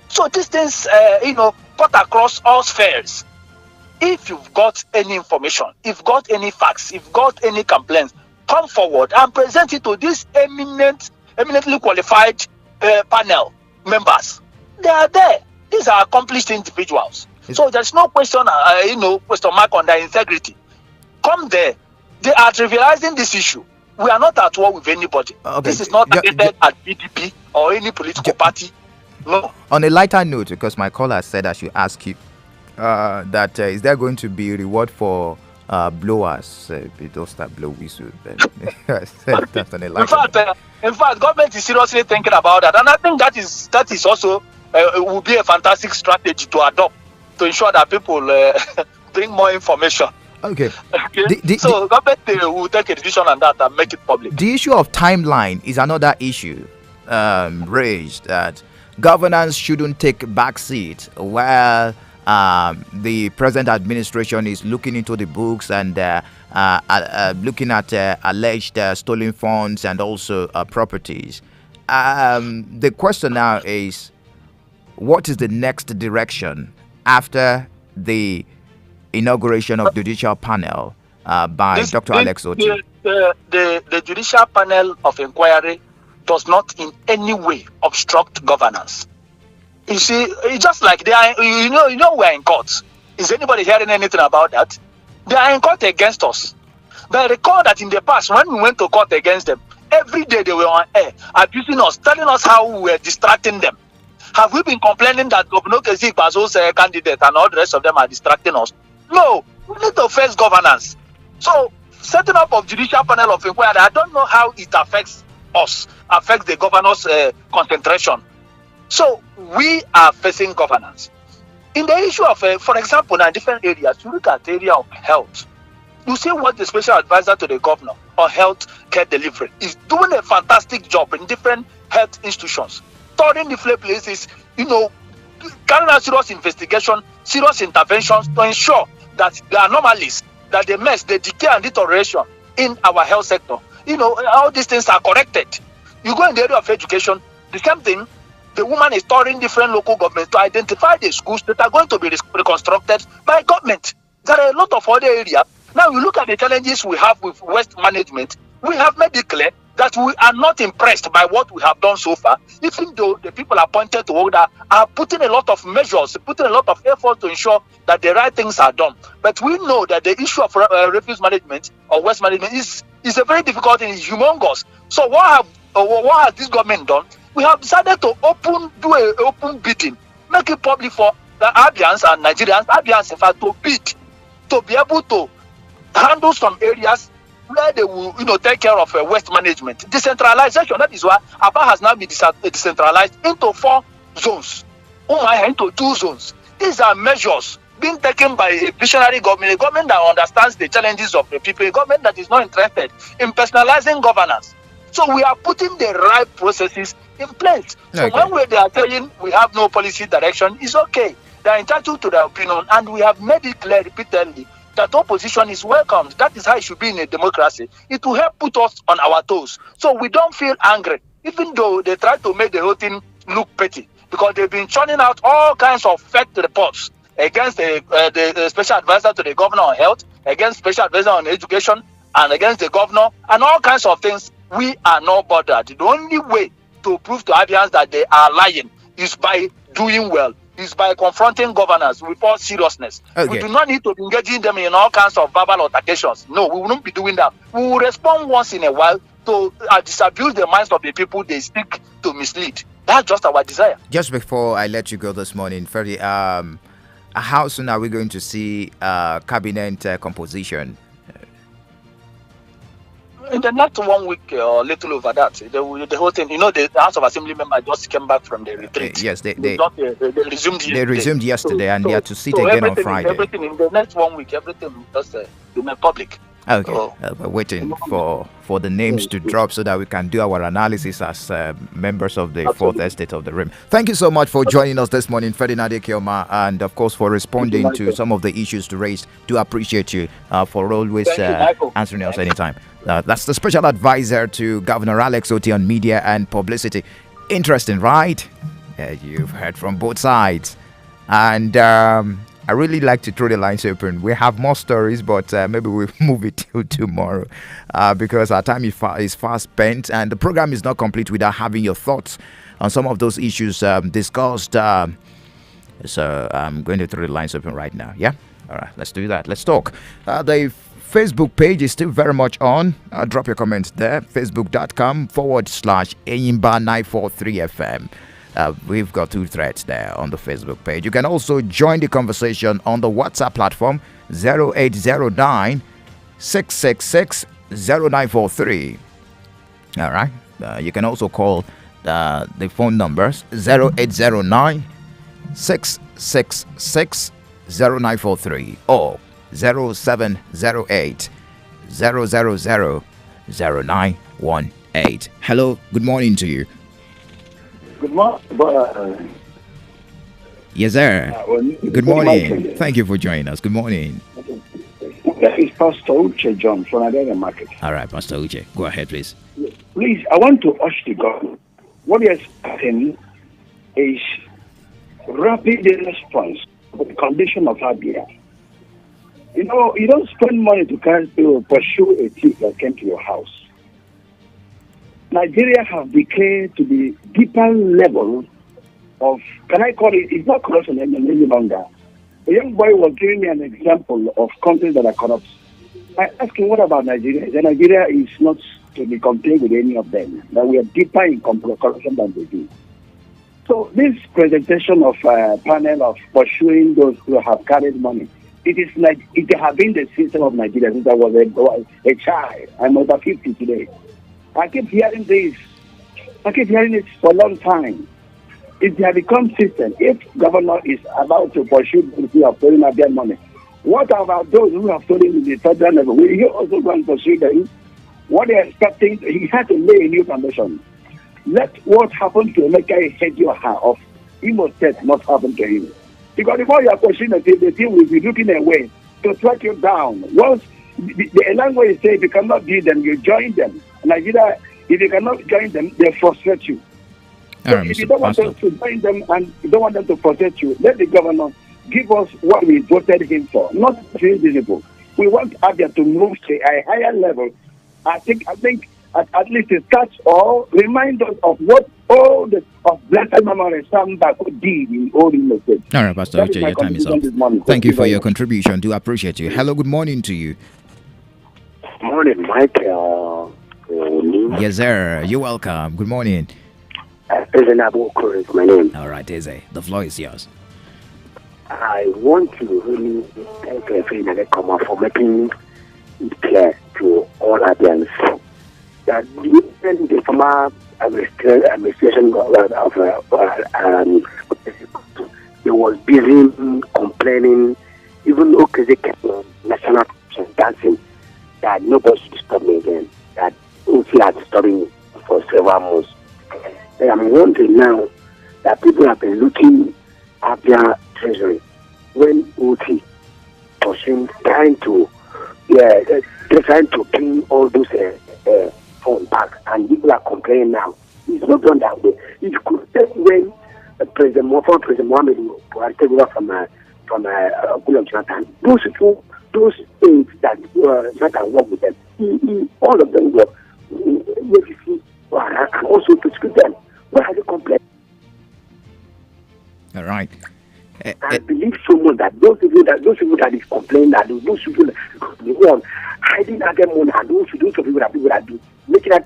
So these things, cut across all spheres. If you've got any information, if you've got any facts, if you've got any complaints, come forward and present it to these eminently qualified panel members. They are there. These are accomplished individuals. So there's no question, question mark on their integrity. Come there. They are trivializing this issue. We are not at war with anybody. Okay. This is not targeted at PDP or any political party. No. On a lighter note, because my caller said I should ask you that is there going to be a reward for blowers? Those that blow whistle. That's on a lighter in fact, government is seriously thinking about that, and I think that is also will be a fantastic strategy to adopt to ensure that people bring more information. Okay. So government will take a decision on that and make it public. The issue of timeline is another issue raised, that governance shouldn't take backseat while the present administration is looking into the books and looking at alleged stolen funds and also properties. The question now is, what is the next direction after the inauguration of judicial panel by Dr. Alex Oti? The judicial panel of inquiry does not in any way obstruct governance. You see, it's just like they are, we're in court. Is anybody hearing anything about that? They are in court against us. But I recall that in the past, when we went to court against them, every day they were on air, abusing us, telling us how we were distracting them. Have we been complaining that Governor Kesik Bazo's candidate and all the rest of them are distracting us? No, we need to face governance. So, setting up of judicial panel of inquiry, I don't know how it affects us, affects the governor's concentration. So, we are facing governance. In the issue of, for example, in different areas, you look at the area of health. You see what the special advisor to the governor on health care delivery is doing a fantastic job in different health institutions, touring different places, carrying out serious investigation, serious interventions to ensure that the anomalies, that the mess, the decay and deterioration in our health sector, all these things are corrected. You go in the area of education, the same thing. The woman is touring different local governments to identify the schools that are going to be reconstructed by government. There are a lot of other areas. Now you look at the challenges we have with waste management. We have made it clear that we are not impressed by what we have done so far, even though the people appointed to work that are putting a lot of measures, putting a lot of effort to ensure that the right things are done. But we know that the issue of refuse management or waste management is a very difficult and humongous. So what has this government done? We have decided to do an open bidding, make it public for the Abians and Nigerians, in fact, to bid, to be able to handle some areas where they will, take care of waste management. Decentralization, that is why Aba has now been decentralized into 4 zones, into 2 zones. These are measures being taken by a visionary government, a government that understands the challenges of the people, a government that is not interested in personalizing governance. So we are putting the right processes in place. So when they are saying we have no policy direction, it's okay. They are entitled to their opinion, and we have made it clear repeatedly that opposition is welcomed. That is how it should be in a democracy. It will help put us on our toes. So we don't feel angry, even though they try to make the whole thing look petty, because they've been churning out all kinds of fake reports against the special advisor to the governor on health, against special advisor on education, and against the governor, and all kinds of things. We are not bothered. The only way to prove to Abians that they are lying is by doing well, is by confronting governors with all seriousness. We do not need to be engaging them in all kinds of verbal altercations. No, we will not be doing that. We will respond once in a while to disabuse the minds of the people they seek to mislead. That's just our desire. Just before I let you go this morning, Ferdy, how soon are we going to see cabinet composition? In the next 1 week or little over that, the whole thing, the House of Assembly member just came back from the retreat. Yes, they resumed yesterday. They resumed yesterday, and they are to sit again on Friday. Everything in the next 1 week, everything will just be made public. Okay, we're waiting for the names to drop so that we can do our analysis as members of the Fourth Estate of the Rim. Thank you so much for joining us this morning, Ferdinand Ekeoma, and of course for responding to some of the issues raised. Do appreciate you for always answering us anytime. That's the special advisor to Governor Alex Oti on media and publicity. Interesting, right? You've heard from both sides, and I really like to throw the lines open. We have more stories, but maybe we'll move it till tomorrow because our time is fast spent, and the program is not complete without having your thoughts on some of those issues discussed. So I'm going to throw the lines open right now. Yeah? All right, let's do that. Let's talk. The Facebook page is still very much on. Drop your comments there. Facebook.com/Enyimba 943FM. We've got 2 threads there on the Facebook page. You can also join the conversation on the WhatsApp platform 0809 666 0943. All right. You can also call the phone numbers 0809 666 0943 or 0708 000 0918. Hello, good morning to you. Good morning. Yes, sir. Good morning. Thank you for joining us. Good morning. It's Pastor Uche John from Adela Market. All right, Pastor Uche. Go ahead, please. Please, I want to urge the government. What is happening is rapid response the condition of Abia. You know, you don't spend money to pursue a thief that came to your house. Nigeria have declared to the deeper level of, can I call it, it's not corruption any longer. A young boy was giving me an example of countries that are corrupt. I asked him, what about Nigeria? Then Nigeria is not to be compared with any of them. That we are deeper in corruption than they do. So this presentation of a panel of pursuing those who have carried money, it is like it has been the system of Nigeria since I was a child. I'm over 50 today. I keep hearing this. I keep hearing it for a long time. It has become system. If governor is about to pursue those who have stolen their money, what about those who have stolen in the federal level? Will he also go and pursue them? What they are expecting, he has to lay a new foundation. Let what happened to Emeka Ihedioha of Imo State not happen to him. Because before you are pursuing the team will be looking away to track you down. Once the language says if you cannot beat them, you join them. Nigeria, if you cannot join them, they frustrate you. So if you don't want them to join them and you don't want them to frustrate you, let the governor give us what we voted him for, not invisible. We want Abia to move to a higher level. I think at least it starts or remind us of what all the of blessed memory Samba did in all the State. All right, Pastor Uche, your time is up. Thank you for your contribution. Do appreciate you. Hello, good morning to you. Morning, Michael. Yes, sir. You're welcome. Good morning. President Abuko is my name. All right, Eze. The floor is yours. I want to really thank everyone come out for making it clear to all Abians that even the former administration of they was busy complaining, even Okeze kept national dancing, that nobody should stop me again, that Uti had stopping me for several months. And I'm wondering now that people have been looking at their treasury when Uti pursuing, trying to clean all those funds back, and people are complaining now. It's not done that way. It could take when President Mohammed Buhari take over from Goodluck Jonathan. Those things that Jonathan work with them, all of them were and also to screw them. Why are they complaining? All right. I believe so much that those people that is complaining, that those people that the one hiding again money, and those people that do making them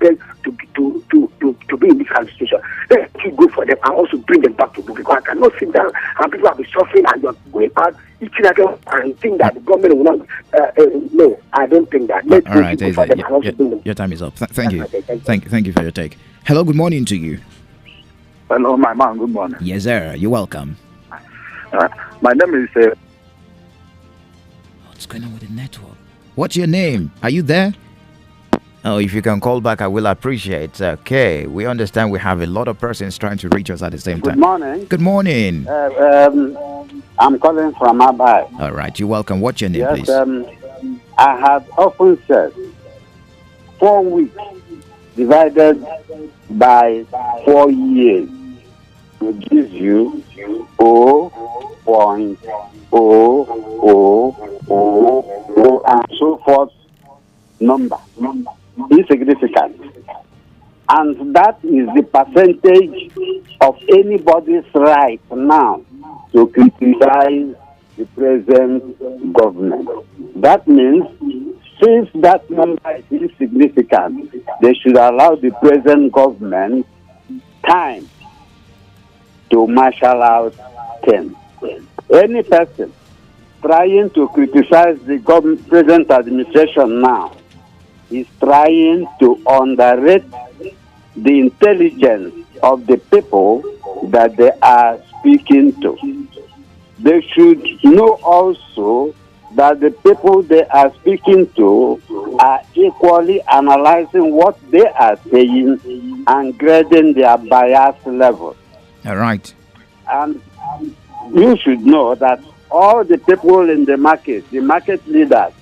to be in this kind of situation. Let's keep good for them and also bring them back to book, because I cannot sit down and people have been suffering and you're going out each and again and think that the government will not. No, I don't think that. Let's all right, your time is up. Thank you. Thank you for your take. Hello, good morning to you. Hello, my man. Good morning. Yes, sir. You're welcome. My name is. What's going on with the network? What's your name? Are you there? Oh, if you can call back, I will appreciate. Okay, we understand we have a lot of persons trying to reach us at the same time. Good morning. Good morning. I'm calling from Abai. All right, you're welcome. What's your name, please? I have often said 4 weeks divided by 4 years will give you 0.000 and so forth number. Insignificant. And that is the percentage of anybody's right now to criticize the present government. That means, since that number is insignificant, they should allow the present government time to marshal out things. Any person trying to criticize the present administration now is trying to underrate the intelligence of the people that they are speaking to. They should know also that the people they are speaking to are equally analyzing what they are saying and grading their bias level. All right. And you should know that all the people in the market leaders,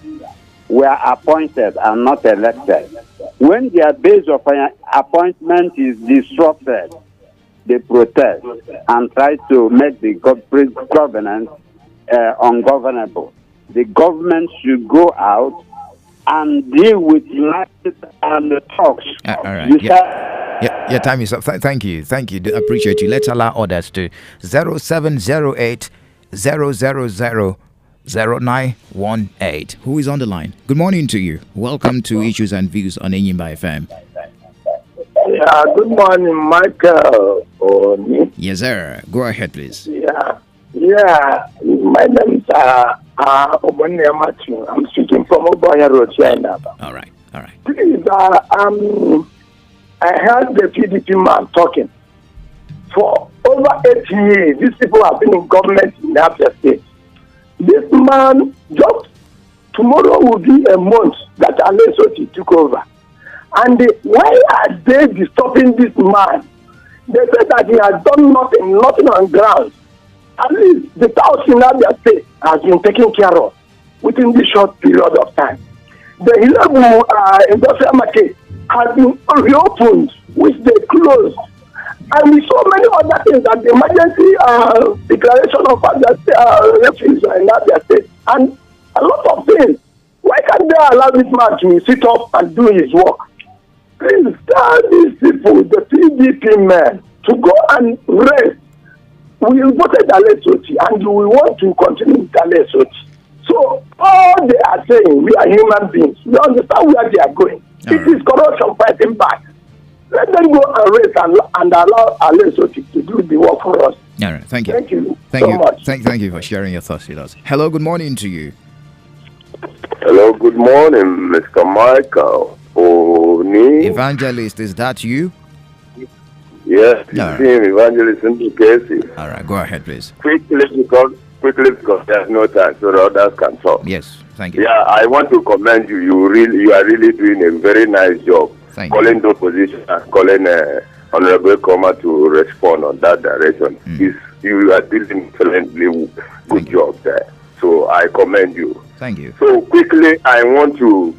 were appointed and not elected. When their base of appointment is disrupted, they protest and try to make the governance ungovernable. The government should go out and deal with United and the talks. All right. Yeah, your time is up. Thank you. Do appreciate you. Let's allow others to 0708 000 0918. Who is on the line? Good morning to you. Welcome to Issues and Views on Enyimba FM. Yeah, good morning, Michael. Yes, sir. Go ahead, please. Yeah, my name is Obonne Matthew. I'm speaking from Oboya Road, China. All right. Please, I heard the PDP man talking. For over 8 years, these people have been in government in Abia State. This man, just tomorrow will be a month that Alesoti took over. And why are they disturbing this man? They said that he has done nothing on ground. At least the house in Abia State has been taken care of within this short period of time. The 11 industrial market has been reopened, which they closed. And so many other things, that the emergency declaration of refugees in Abia State, and a lot of things. Why can't they allow this man to sit up and do his work? Please tell these people, the PDP men, to go and rest. We voted Alesoti and we want to continue with Alesoti. So all they are saying, we are human beings. We understand where they are going. It is corruption fighting back. Let them go and rest and allow Alesoti to do the work for us. All right, thank you. Thank you so much. Thank you for sharing your thoughts with us. Hello, good morning to you. Hello, good morning, Mr. Michael. Evangelist, is that you? Yes, it's him, Evangelist in the case. All right, go ahead, please. Quickly because there's no time so the others can talk. Yes, thank you. Yeah, I want to commend you. You are really doing a very nice job. Calling the opposition and calling Honorable Koma to respond on that direction. You are doing excellently good job there. So I commend you. Thank you. So quickly, I want to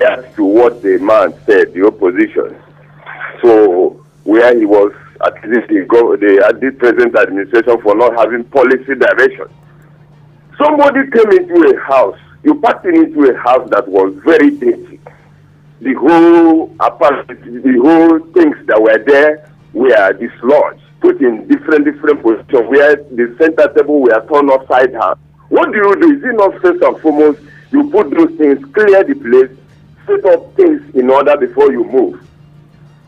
add to what the man said, the opposition. So where he was at least the present administration for not having policy direction. Somebody came into a house. You packed into a house that was very dirty. The whole things that were there were dislodged, put in different positions, where the center table were turned upside down. What do? Is it not first and foremost you put those things, clear the place, set up things in order before you move?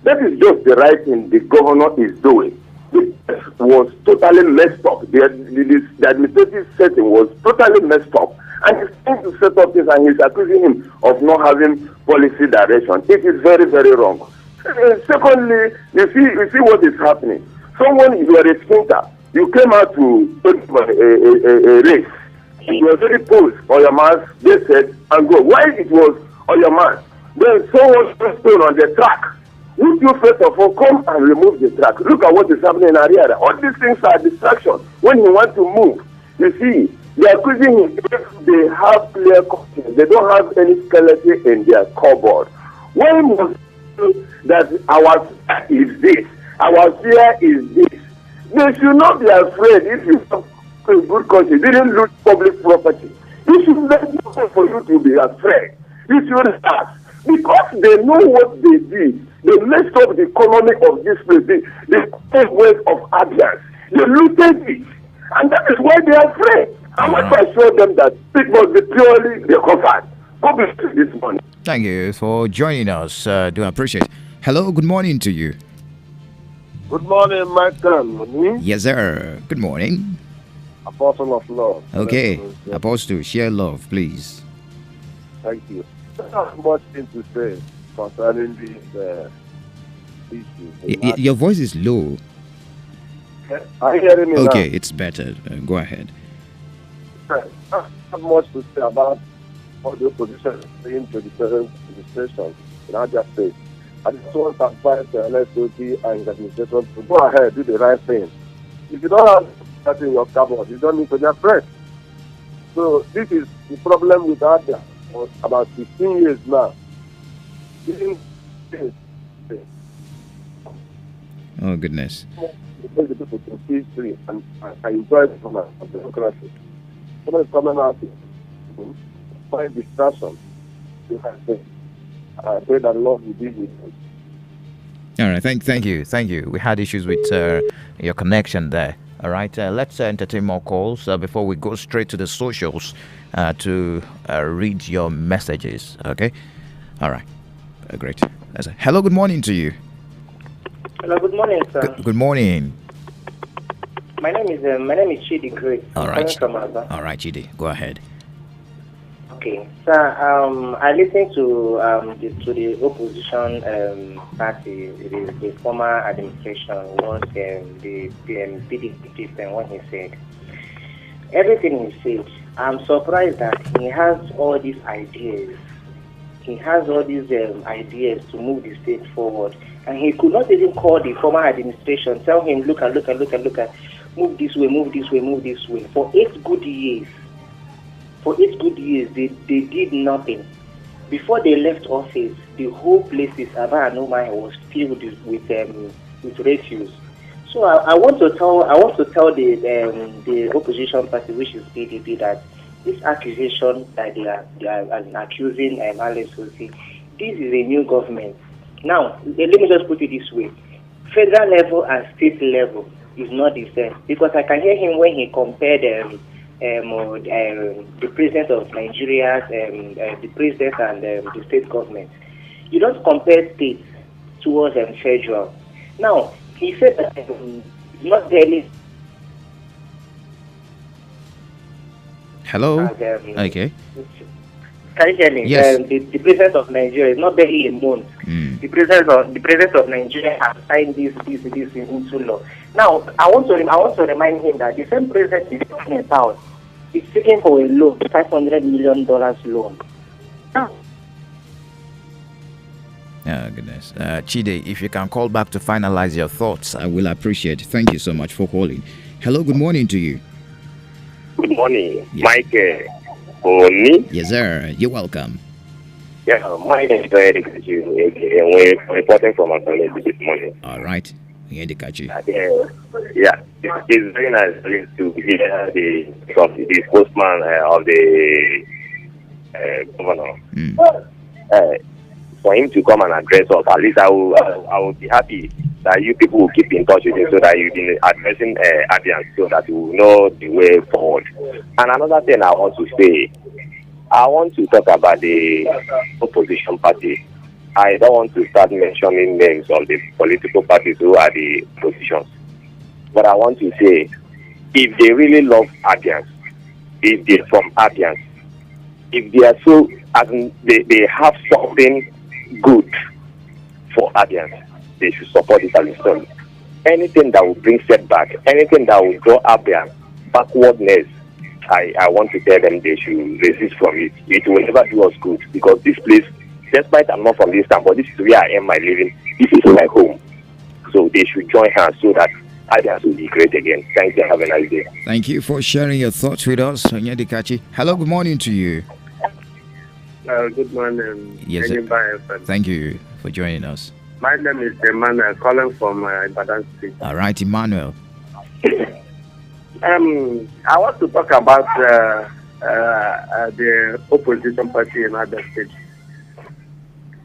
That is just the right thing the governor is doing. The was totally messed up. The administrative setting was totally messed up. And he's trying to set up this and he's accusing him of not having policy direction. It is very, very wrong. Secondly, you see what is happening. Someone, you are a sprinter, you came out to take a race. You were very posed on your mask, they said, and go. Why it was on your mask? Then someone stone on the track. Would you first of all come and remove the track? Look at what is happening in Ariada. All these things are distractions. When you want to move, you see, they are accusing him if they have clear conscience. They don't have any skeleton in their cupboard. When was that our fear is this? Our fear is this. They should not be afraid if you have a good conscience. They didn't lose public property. You should let nothing for you to be afraid. You should ask. Because they know what they did. They messed up the economy of this place, the ways of Abians. They looted it. And that is why they are afraid. I want to assure them that it must be purely recovered. Go back to this morning. Thank you for joining us. Do appreciate it. Hello, good morning to you. Good morning, Michael. Yes, sir. Good morning. Apostle of love. Okay, Apostle, share love, please. Thank you. I don't have much thing to say concerning this issue. Your voice is low. Are you hearing me Okay, now? it's better. Go ahead. I don't have much to say about what the opposition is saying to the present administration in Abia State. I just want to advise the LSOT and the administration to go ahead, do the right thing. If you don't have that in your cupboard, you don't need to be afraid. So this is the problem with Abia for about 15 years now. Oh, goodness. The people to feel free and enjoy from democracy. somebody coming out find distraction. I pray that the Lord will be with us. All right, thank you. We had issues with your connection there. All right, let's entertain more calls before we go straight to the socials to read your messages. Okay, all right, great. Hello, good morning to you. Hello, good morning, sir. Good morning. My name is Chidi Grace. All right, From Aba. all right, Chidi, go ahead. Okay, sir. I listened to the opposition party, the former administration, what the PDP chief and what he said. Everything he said, I'm surprised that he has all these ideas. He has all these ideas to move the state forward, and he could not even call the former administration, tell him, look at, move this way, move this way, move this way. For 8 good years. They did nothing. Before they left office, the whole places Aba and Omai was filled with refuse. So I want to tell the opposition party, which is PDP, that this accusation that they are accusing Alex Osi, this is a new government. Now, let me just put it this way: federal level and state level is not the same, because I can hear him when he compared the president of Nigeria, the president and the state government. You don't compare states towards federal. Now, he said that not barely. Hello. Okay. Can you hear me? Yes. The president of Nigeria is not barely a month. The president of Nigeria has signed this into law. Now, I want to remind him that the same president is talking about is seeking for a loan, $500 million loan. Now, oh, goodness. Chide, if you can call back to finalize your thoughts, I will appreciate it. Thank you so much for calling. Hello, good morning to you. Good morning, yes. Mike Oni. Yes, sir. You're welcome. Yeah, my name is Eric. We're reporting from our community this morning. All right. Yeah, it's very nice to hear the spokesman of the governor. For him to come and address us, at least I will be happy that you people will keep in touch with him, so that you've been addressing Adian, so that you will know the way forward. And another thing I want to say, I want to talk about the opposition party. I don't want to start mentioning names of the political parties who are the oppositions. But I want to say, if they really love Adians, if they're from Adians, if they are so, as in they have something good for Adians, they should support it as a son. Anything that will bring setback, anything that will draw Adians backwardness, I want to tell them they should resist from it. It will never do us good, because this place, despite I'm not from this town, but this is where I am my living. This is my home. So they should join hands so that Adians will be great again. Thank you. Have a nice day. Thank you for sharing your thoughts with us, Onyedikachi. Hello, good morning to you. Good morning. Yes, Enyimba FM. thank you for joining us. My name is Emmanuel, calling from Ibadan State. All right, Emmanuel. I want to talk about the opposition party in other states.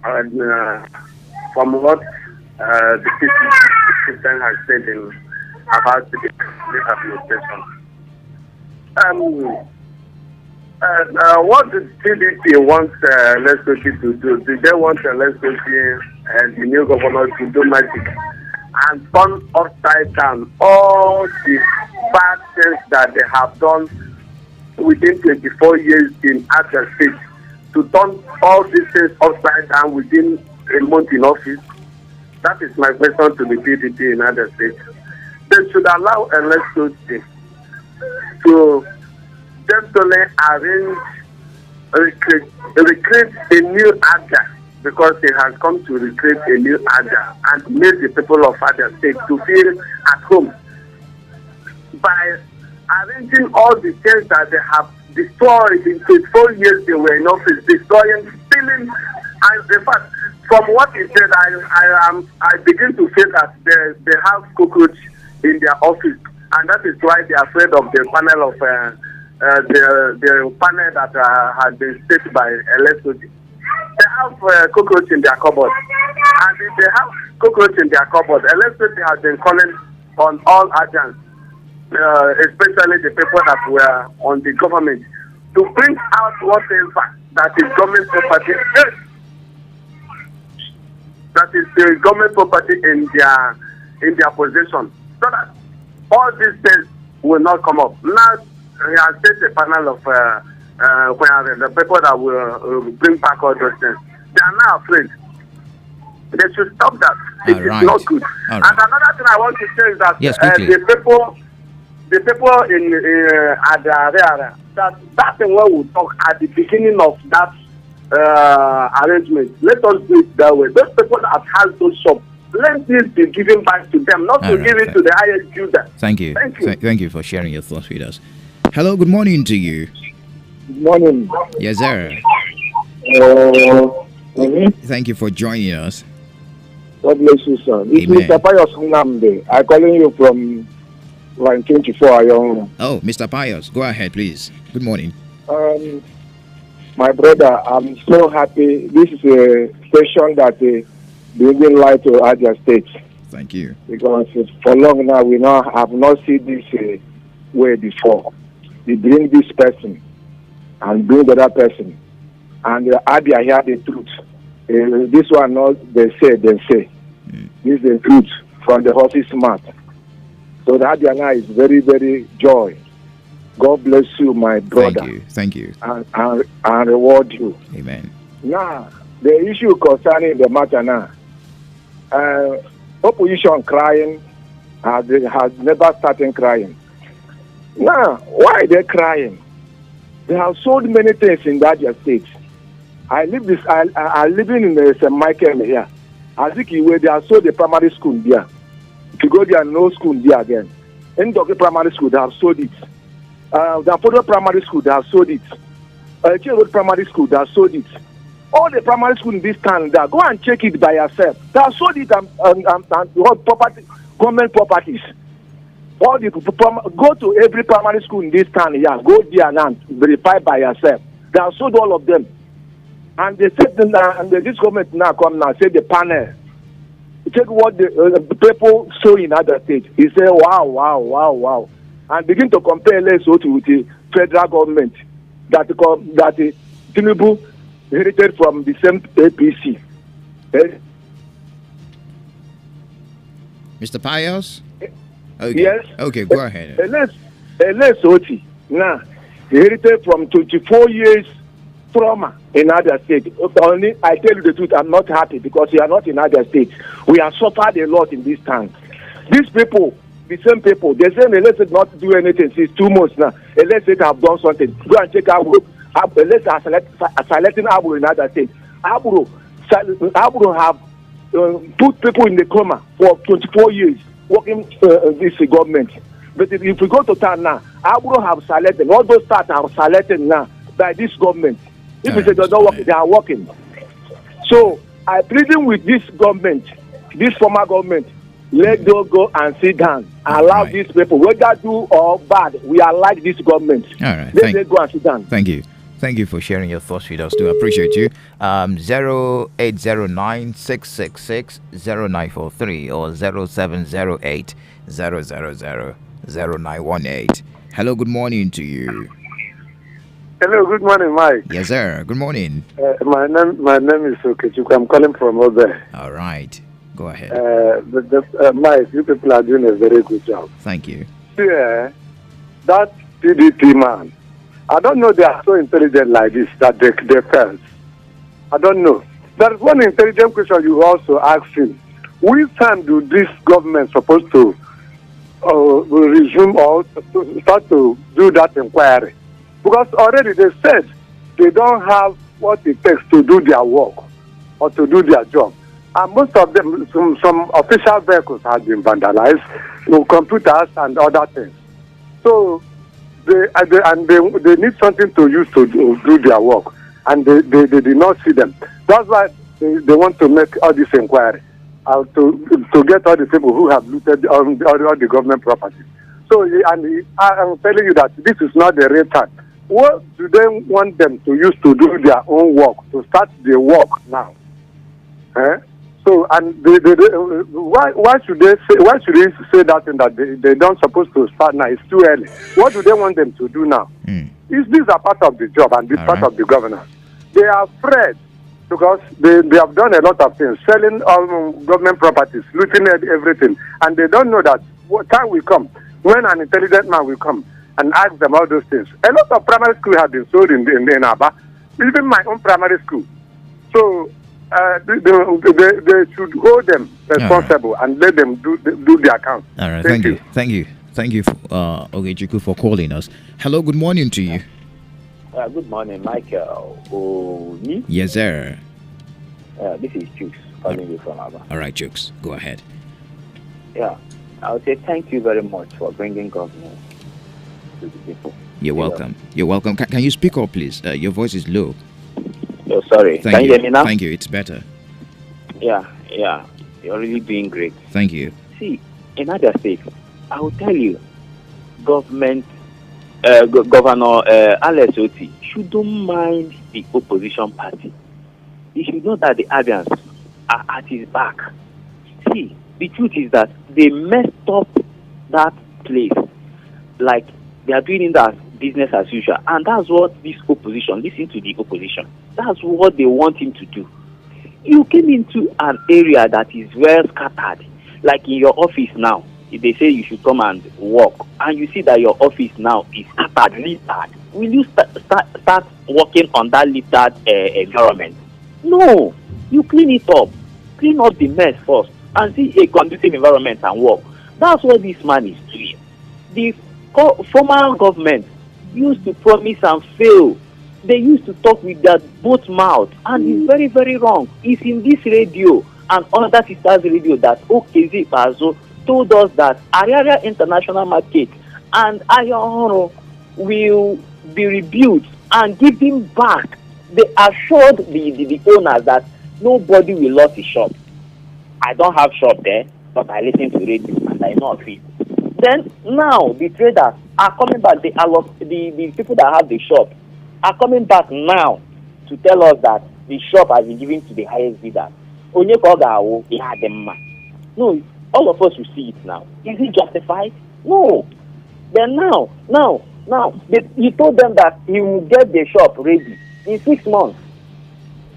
And from what the Christian has said about the administration, what the PDP wants Lesotho to do? Do they want Lesotho and the new governor to do magic and turn upside down all the bad things that they have done within 24 years in other states, to turn all these things upside down within a month in office? That is my question to the PDP in other states. They should allow Lesotho to gently arrange, recreate a new Ada, because he has come to recreate a new Ada and make the people of Ada State to feel at home by arranging all the things that they have destroyed in 24 years they were in office, destroying, stealing, and in fact, from what he said, I begin to feel that they have cockroach in their office, and that is why they are afraid of the panel of the panel that has been set by LSOD. They have cockroach in their cupboard. And if they have cockroach in their cupboard, LSOD has been calling on all agents, especially the people that were on the government, to bring out whatever that is government property. That is the government property in their possession, so that all these things will not come up. Now we have set a panel of where the people that will bring back all those things. They are now afraid. They should stop that. It is not good. And another thing I want to say is that the people in at the area, that thing where we talk at the beginning of that arrangement. Let us do it that way. Those people that have those shops, let this be given back to them, not to give it to the highest bidder. Thank you. Thank you for sharing your thoughts with us. Hello, good morning to you. Good morning. Yes, sir. Thank you for joining us. God bless you, sir. It's Mr. Pius Nnamdi. I'm calling you from line 24. Oh, Mr. Pius, go ahead, please. Good morning. My brother, I'm so happy. This is a station that bringing light to Abia State. Thank you. Because for long now, we now have not seen this way before. We bring this person and bring the other person. And Abia hear the truth. This one, not they say. This is the truth from the horse's mouth. So the Abia now is very, very joy. God bless you, my brother. Thank you. And reward you. Amen. Now, the issue concerning the matter now, opposition crying has never started crying. Now, why are they crying? They have sold many things in that state. I living in St. Michael here. As if they have sold the primary school there. If you go there, no school there again. In the primary school, they have sold it. The Federal Primary School, they have sold it. Road Primary School, they have sold it. All the primary school in this town, there, go and check it by yourself. They have sold it and property, government properties. All the go to every primary school in this town, go there and verify by yourself. They have sold all of them. And they said, and this government now come now, say the panel. Check what the people saw in other states. He said, wow. And begin to compare Lesotho with the federal government that Tinubu inherited from the same APC. Mr. Pius? Okay. Yes. Okay, go ahead. Lesotho now inherited from 24 years trauma in other states. Only I tell you the truth, I'm not happy because we are not in other states. We have suffered a lot in this town. These people, the same people, they say let's not do anything since 2 months now. Let's say have done something. Go and check out. Let's selecting Abu in other states. Abu have put people in the coma for 24 years working this government. But if we go to town now, Abu have selected all those states are selected now by this government. If they don't work, they are working. So I pleading with this government, this former government. Let them go and sit down. Allow these people, whether do or bad, we are like this government. All right. Let them go and sit down. Thank you. Thank you for sharing your thoughts with us too. I appreciate you. 0809 666 0943 or 0708 000 0918. Hello, good morning to you. Hello, good morning, Mike. Yes, sir. Good morning. My name is Okechukwu. I'm calling from over there. All right. Go ahead. Mike, you people are doing a very good job. Thank you. Yeah, that PDP man, I don't know they are so intelligent like this that they fail. I don't know. There is one intelligent question you also asked him. Which time do this government supposed to resume or to start to do that inquiry? Because already they said they don't have what it takes to do their work or to do their job. And most of them, some official vehicles have been vandalized, computers and other things. So they need something to use to do their work, and they did not see them. That's why they want to make all this inquiry to get all the people who have looted all the government property. So, I'm telling you that this is not the real time. What do they want them to use to do their own work, to start the work now? So, and why should they say that thing that they don't supposed to start now? It's too early. What do they want them to do now? These are part of the job and this part of the governance. They are afraid because they have done a lot of things, selling government properties, looting at everything, and they don't know that time will come when an intelligent man will come and ask them all those things. A lot of primary schools have been sold in Aba, even my own primary school. So they should hold them responsible and let them do the account. All right, thank you. Thank you, Ogechiku, for calling us. Hello, good morning to you. Good morning, Michael. Yes, sir. This is Chooks calling you from Aba. All right, Chooks, go ahead. Yeah, I would say thank you very much for bringing governance to the people. You're welcome. You're welcome. Can you speak up, please? Your voice is low. Oh, sorry. Can you hear me now? Thank you. It's better. Yeah. You're really doing great. Thank you. See, in other states, I will tell you, Governor Alex Oti shouldn't mind the opposition party. He should know that the Abians are at his back. See, the truth is that they messed up that place. Like, they are doing it as business as usual. And that's what this opposition, listen to the opposition, that's what they want him to do. You came into an area that is well scattered, like in your office now. If they say you should come and work, and you see that your office now is scattered, littered, will you start working on that littered environment? No, you clean it up the mess first, and see a conducive environment and work. That's what this man is doing. The former government used to promise and fail. They used to talk with their both mouth, and it's very, very wrong. It's in this radio and other sisters radio that OKZ Pazo told us that Ariaria International Market and Ayohoro will be rebuilt and given back. They assured the owners that nobody will lose his shop. I don't have shop there, but I listen to radio and I know of it. Then now the traders are coming back. The people that have the shop are coming back now to tell us that the shop has been given to the highest bidder. No, all of us will see it now. Is it justified? No. Then now, he told them that he will get the shop ready in 6 months.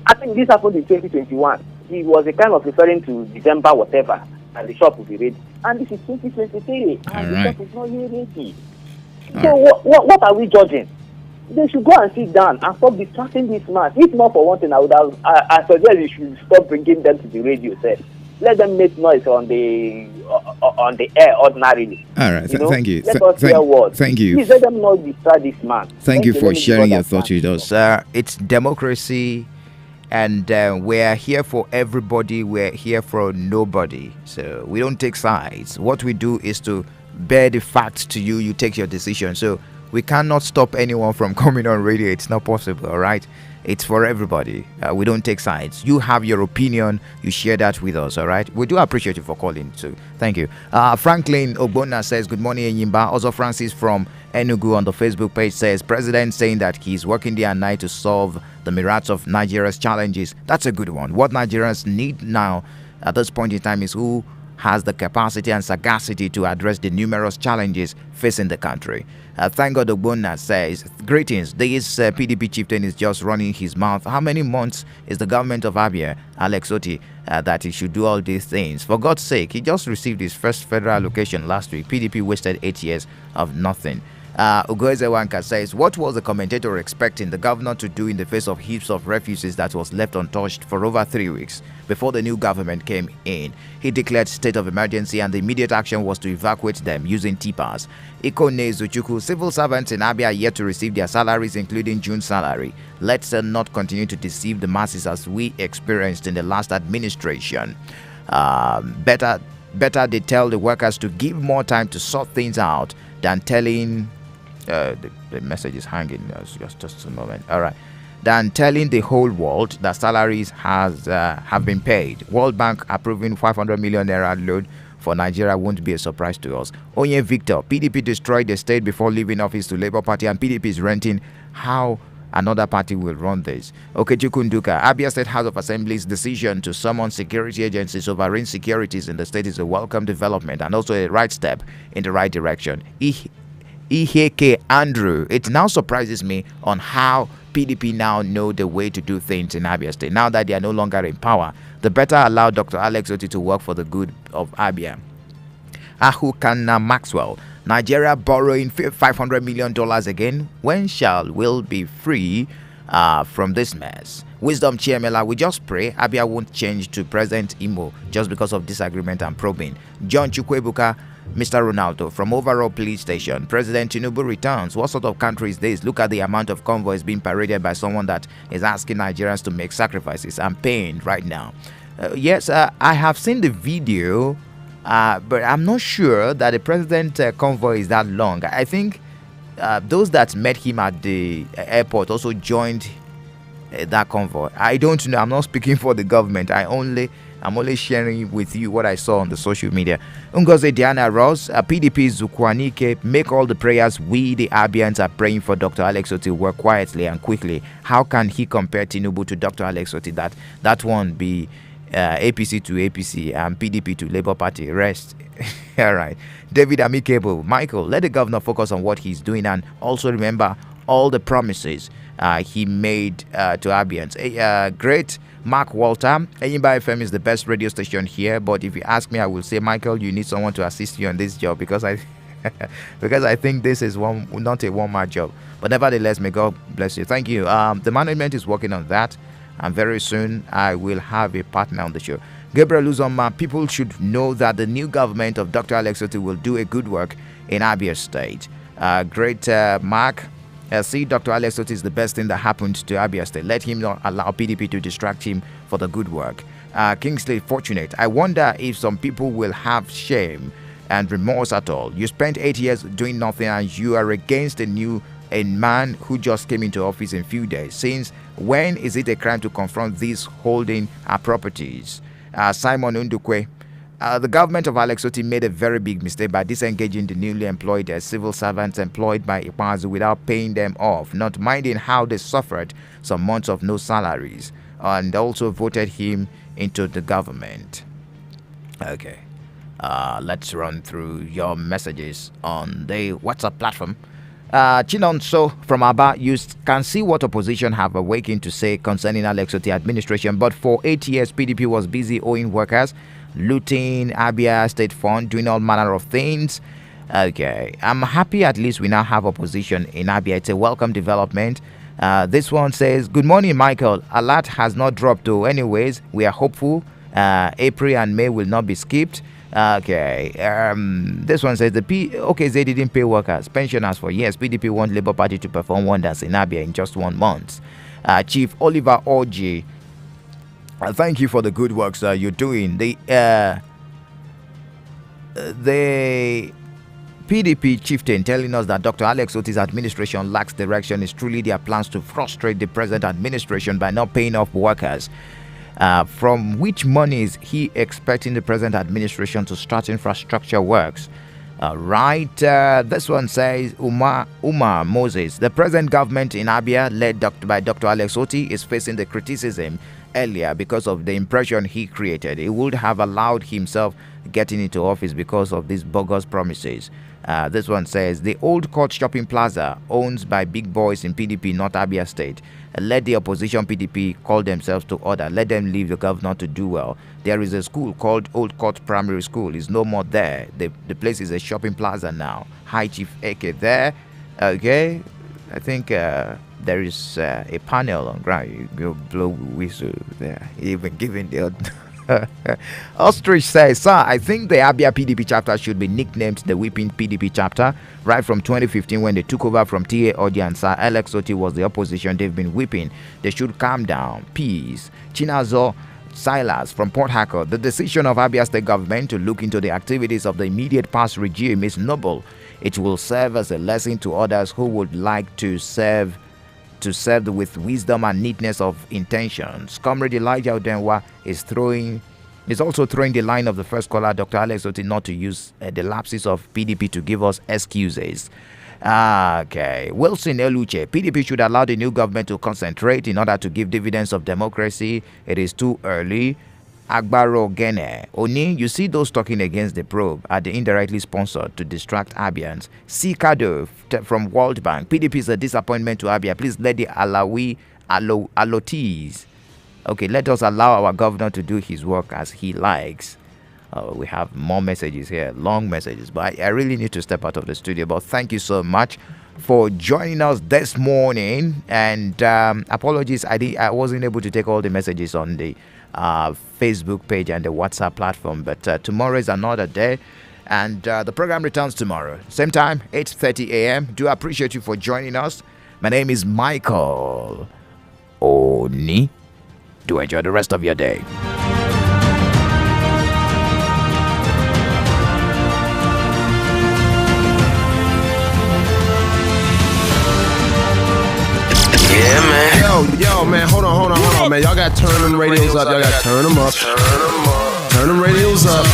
I think this happened in 2021. He was a kind of referring to December, whatever, and the shop will be ready. And this is 2023, and the shop is not yet ready. So what are we judging? They should go and sit down and stop distracting this man. If not for one thing, I suggest you should stop bringing them to the radio set. Let them make noise on the air ordinarily. All right, thank you. Let us hear words. Thank you. Please let them not distract this man. Thank you for sharing your thoughts with us. It's democracy, and we're here for everybody. We're here for nobody. So we don't take sides. What we do is to bear the facts to you. You take your decision. So we cannot stop anyone from coming on radio. It's not possible, all right? It's for everybody. We don't take sides. You have your opinion. You share that with us, all right? We do appreciate you for calling, too. Thank you. Franklin Ogbonna says, good morning, Enyimba. Also, Francis from Enugu on the Facebook page says, President saying that he's working day and night to solve the myriads of Nigeria's challenges. That's a good one. What Nigerians need now at this point in time is who has the capacity and sagacity to address the numerous challenges facing the country. Thank God Ogbonna says, greetings, this PDP chieftain is just running his mouth. How many months is the government of Abia, Alex Oti, that he should do all these things? For God's sake, he just received his first federal allocation last week. PDP wasted 8 years of nothing. Ugoezewanka says, what was the commentator expecting the governor to do in the face of heaps of refugees that was left untouched for over 3 weeks before the new government came in? He declared state of emergency and the immediate action was to evacuate them using tippers. Ikone Zuchuku, civil servants in Abia are yet to receive their salaries, including June salary. Let's not continue to deceive the masses as we experienced in the last administration. Better they tell the workers to give more time to sort things out than telling the message is hanging. Just a moment. All right. Than telling the whole world that salaries have been paid. World Bank approving 500 million naira loan for Nigeria won't be a surprise to us. Onye Victor, PDP destroyed the state before leaving office to Labour Party, and PDP is renting. How another party will run this? Okay, Chukunduka, Abia State House of Assembly's decision to summon security agencies over insecurities in the state is a welcome development and also a right step in the right direction. Iheke Andrew, it now surprises me on how PDP now know the way to do things in Abia State. Now that they are no longer in power, the better allow Dr. Alex Oti to work for the good of Abia. Ahukana Maxwell, Nigeria borrowing $500 million again. When shall we be free from this mess? Wisdom Chiemela, we just pray Abia won't change to President Imo just because of disagreement and probing. John Chukwebuka, Mr. Ronaldo, from overall police station, President Tinubu returns. What sort of country is this? Look at the amount of convoys being paraded by someone that is asking Nigerians to make sacrifices. I'm paying right now. Yes, I have seen the video, but I'm not sure that the president convoy is that long. I think those that met him at the airport also joined that convoy. I don't know. I'm not speaking for the government. I'm only sharing with you what I saw on the social media. Ngozi Diana Ross, PDP Zukwanike, make all the prayers we, the Abians, are praying for Dr. Alex Oti work quietly and quickly. How can he compare Tinubu to Dr. Alex Oti? That one be APC to APC and PDP to Labour Party. Rest. All right. David Amikebo, Michael, let the governor focus on what he's doing and also remember all the promises he made to Abians. Great Mark Walter, Enyimba FM is the best radio station here, but if you ask me, I will say, Michael, you need someone to assist you on this job because I think this is not a one-man job. But nevertheless, may God bless you. Thank you. The management is working on that, and very soon I will have a partner on the show. Gabriel Uzoma, people should know that the new government of Dr. Alex Oti will do a good work in Abia State. Great Mark. See, Dr. Alex Oti is the best thing that happened to Abia State. Let him not allow PDP to distract him for the good work. Kingsley Fortunate, I wonder if some people will have shame and remorse at all. You spent 8 years doing nothing and you are against a man who just came into office in a few days. Since when is it a crime to confront these holding our properties? Simon Undukwe, the government of Alex Oti made a very big mistake by disengaging the newly employed civil servants employed by Ikpazu without paying them off, not minding how they suffered some months of no salaries, and also voted him into the government. Okay, let's run through your messages on the WhatsApp platform. Chinonso from Aba, you can see what opposition have awakened to say concerning Alex Oti administration, but for 8 years PDP was busy owing workers, looting Abia State Fund, doing all manner of things. Okay, I'm happy at least we now have opposition in Abia. It's a welcome development. This one says, good morning, Michael. Alert has not dropped though. Anyways, we are hopeful April and May will not be skipped. Okay, this one says they didn't pay workers, pensioners for years. PDP want Labour Party to perform wonders in Abia in just 1 month. Chief Oliver Orji, thank you for the good works you're doing. The PDP chieftain telling us that Dr. Alex Oti's administration lacks direction is truly their plans to frustrate the present administration by not paying off workers. From which money is he expecting the present administration to start infrastructure works? This one says Umar Moses, the present government in Abia led by Dr. Alex Oti is facing the criticism earlier because of the impression he created. He would have allowed himself getting into office because of these bogus promises. This one says the old court shopping plaza owned by big boys in PDP, not Abia State. Let the opposition PDP call themselves to order. Let them leave the governor to do well. There is a school called Old Court Primary School. It's no more there. The place is a shopping plaza now. Hi, Chief Eke there. Okay, I think there is a panel on ground. You go blow whistle there. Even giving the Ostrich says, sir, I think the Abia PDP chapter should be nicknamed the Whipping PDP chapter. Right from 2015 when they took over from TA Odi and Sir Alex Oti was the opposition, they've been whipping. They should calm down. Peace. Chinazo Silas from Port Harcourt, the decision of Abia State government to look into the activities of the immediate past regime is noble. It will serve as a lesson to others who would like to serve with wisdom and neatness of intentions. Comrade Elijah Odenwa is throwing He's also throwing the line of the first caller, Dr. Alex Oti, not to use the lapses of PDP to give us excuses. Okay. Wilson Eluche, PDP should allow the new government to concentrate in order to give dividends of democracy. It is too early. Agbaro Gene. Oni, you see those talking against the probe are the indirectly sponsored to distract Abians. Sikado from World Bank. PDP is a disappointment to Abia. Please let the Alotis. Okay, let us allow our governor to do his work as he likes. We have more messages here, long messages, but I really need to step out of the studio. But thank you so much for joining us this morning. And apologies, I wasn't able to take all the messages on the Facebook page and the WhatsApp platform. But tomorrow is another day, and the program returns tomorrow, same time, 8:30 a.m. Do appreciate you for joining us. My name is Michael Oni. Do enjoy the rest of your day. Yeah, man. Yo, man, hold on, man. Y'all got to turn them radios up. Y'all got to turn them up. Turn them radios up.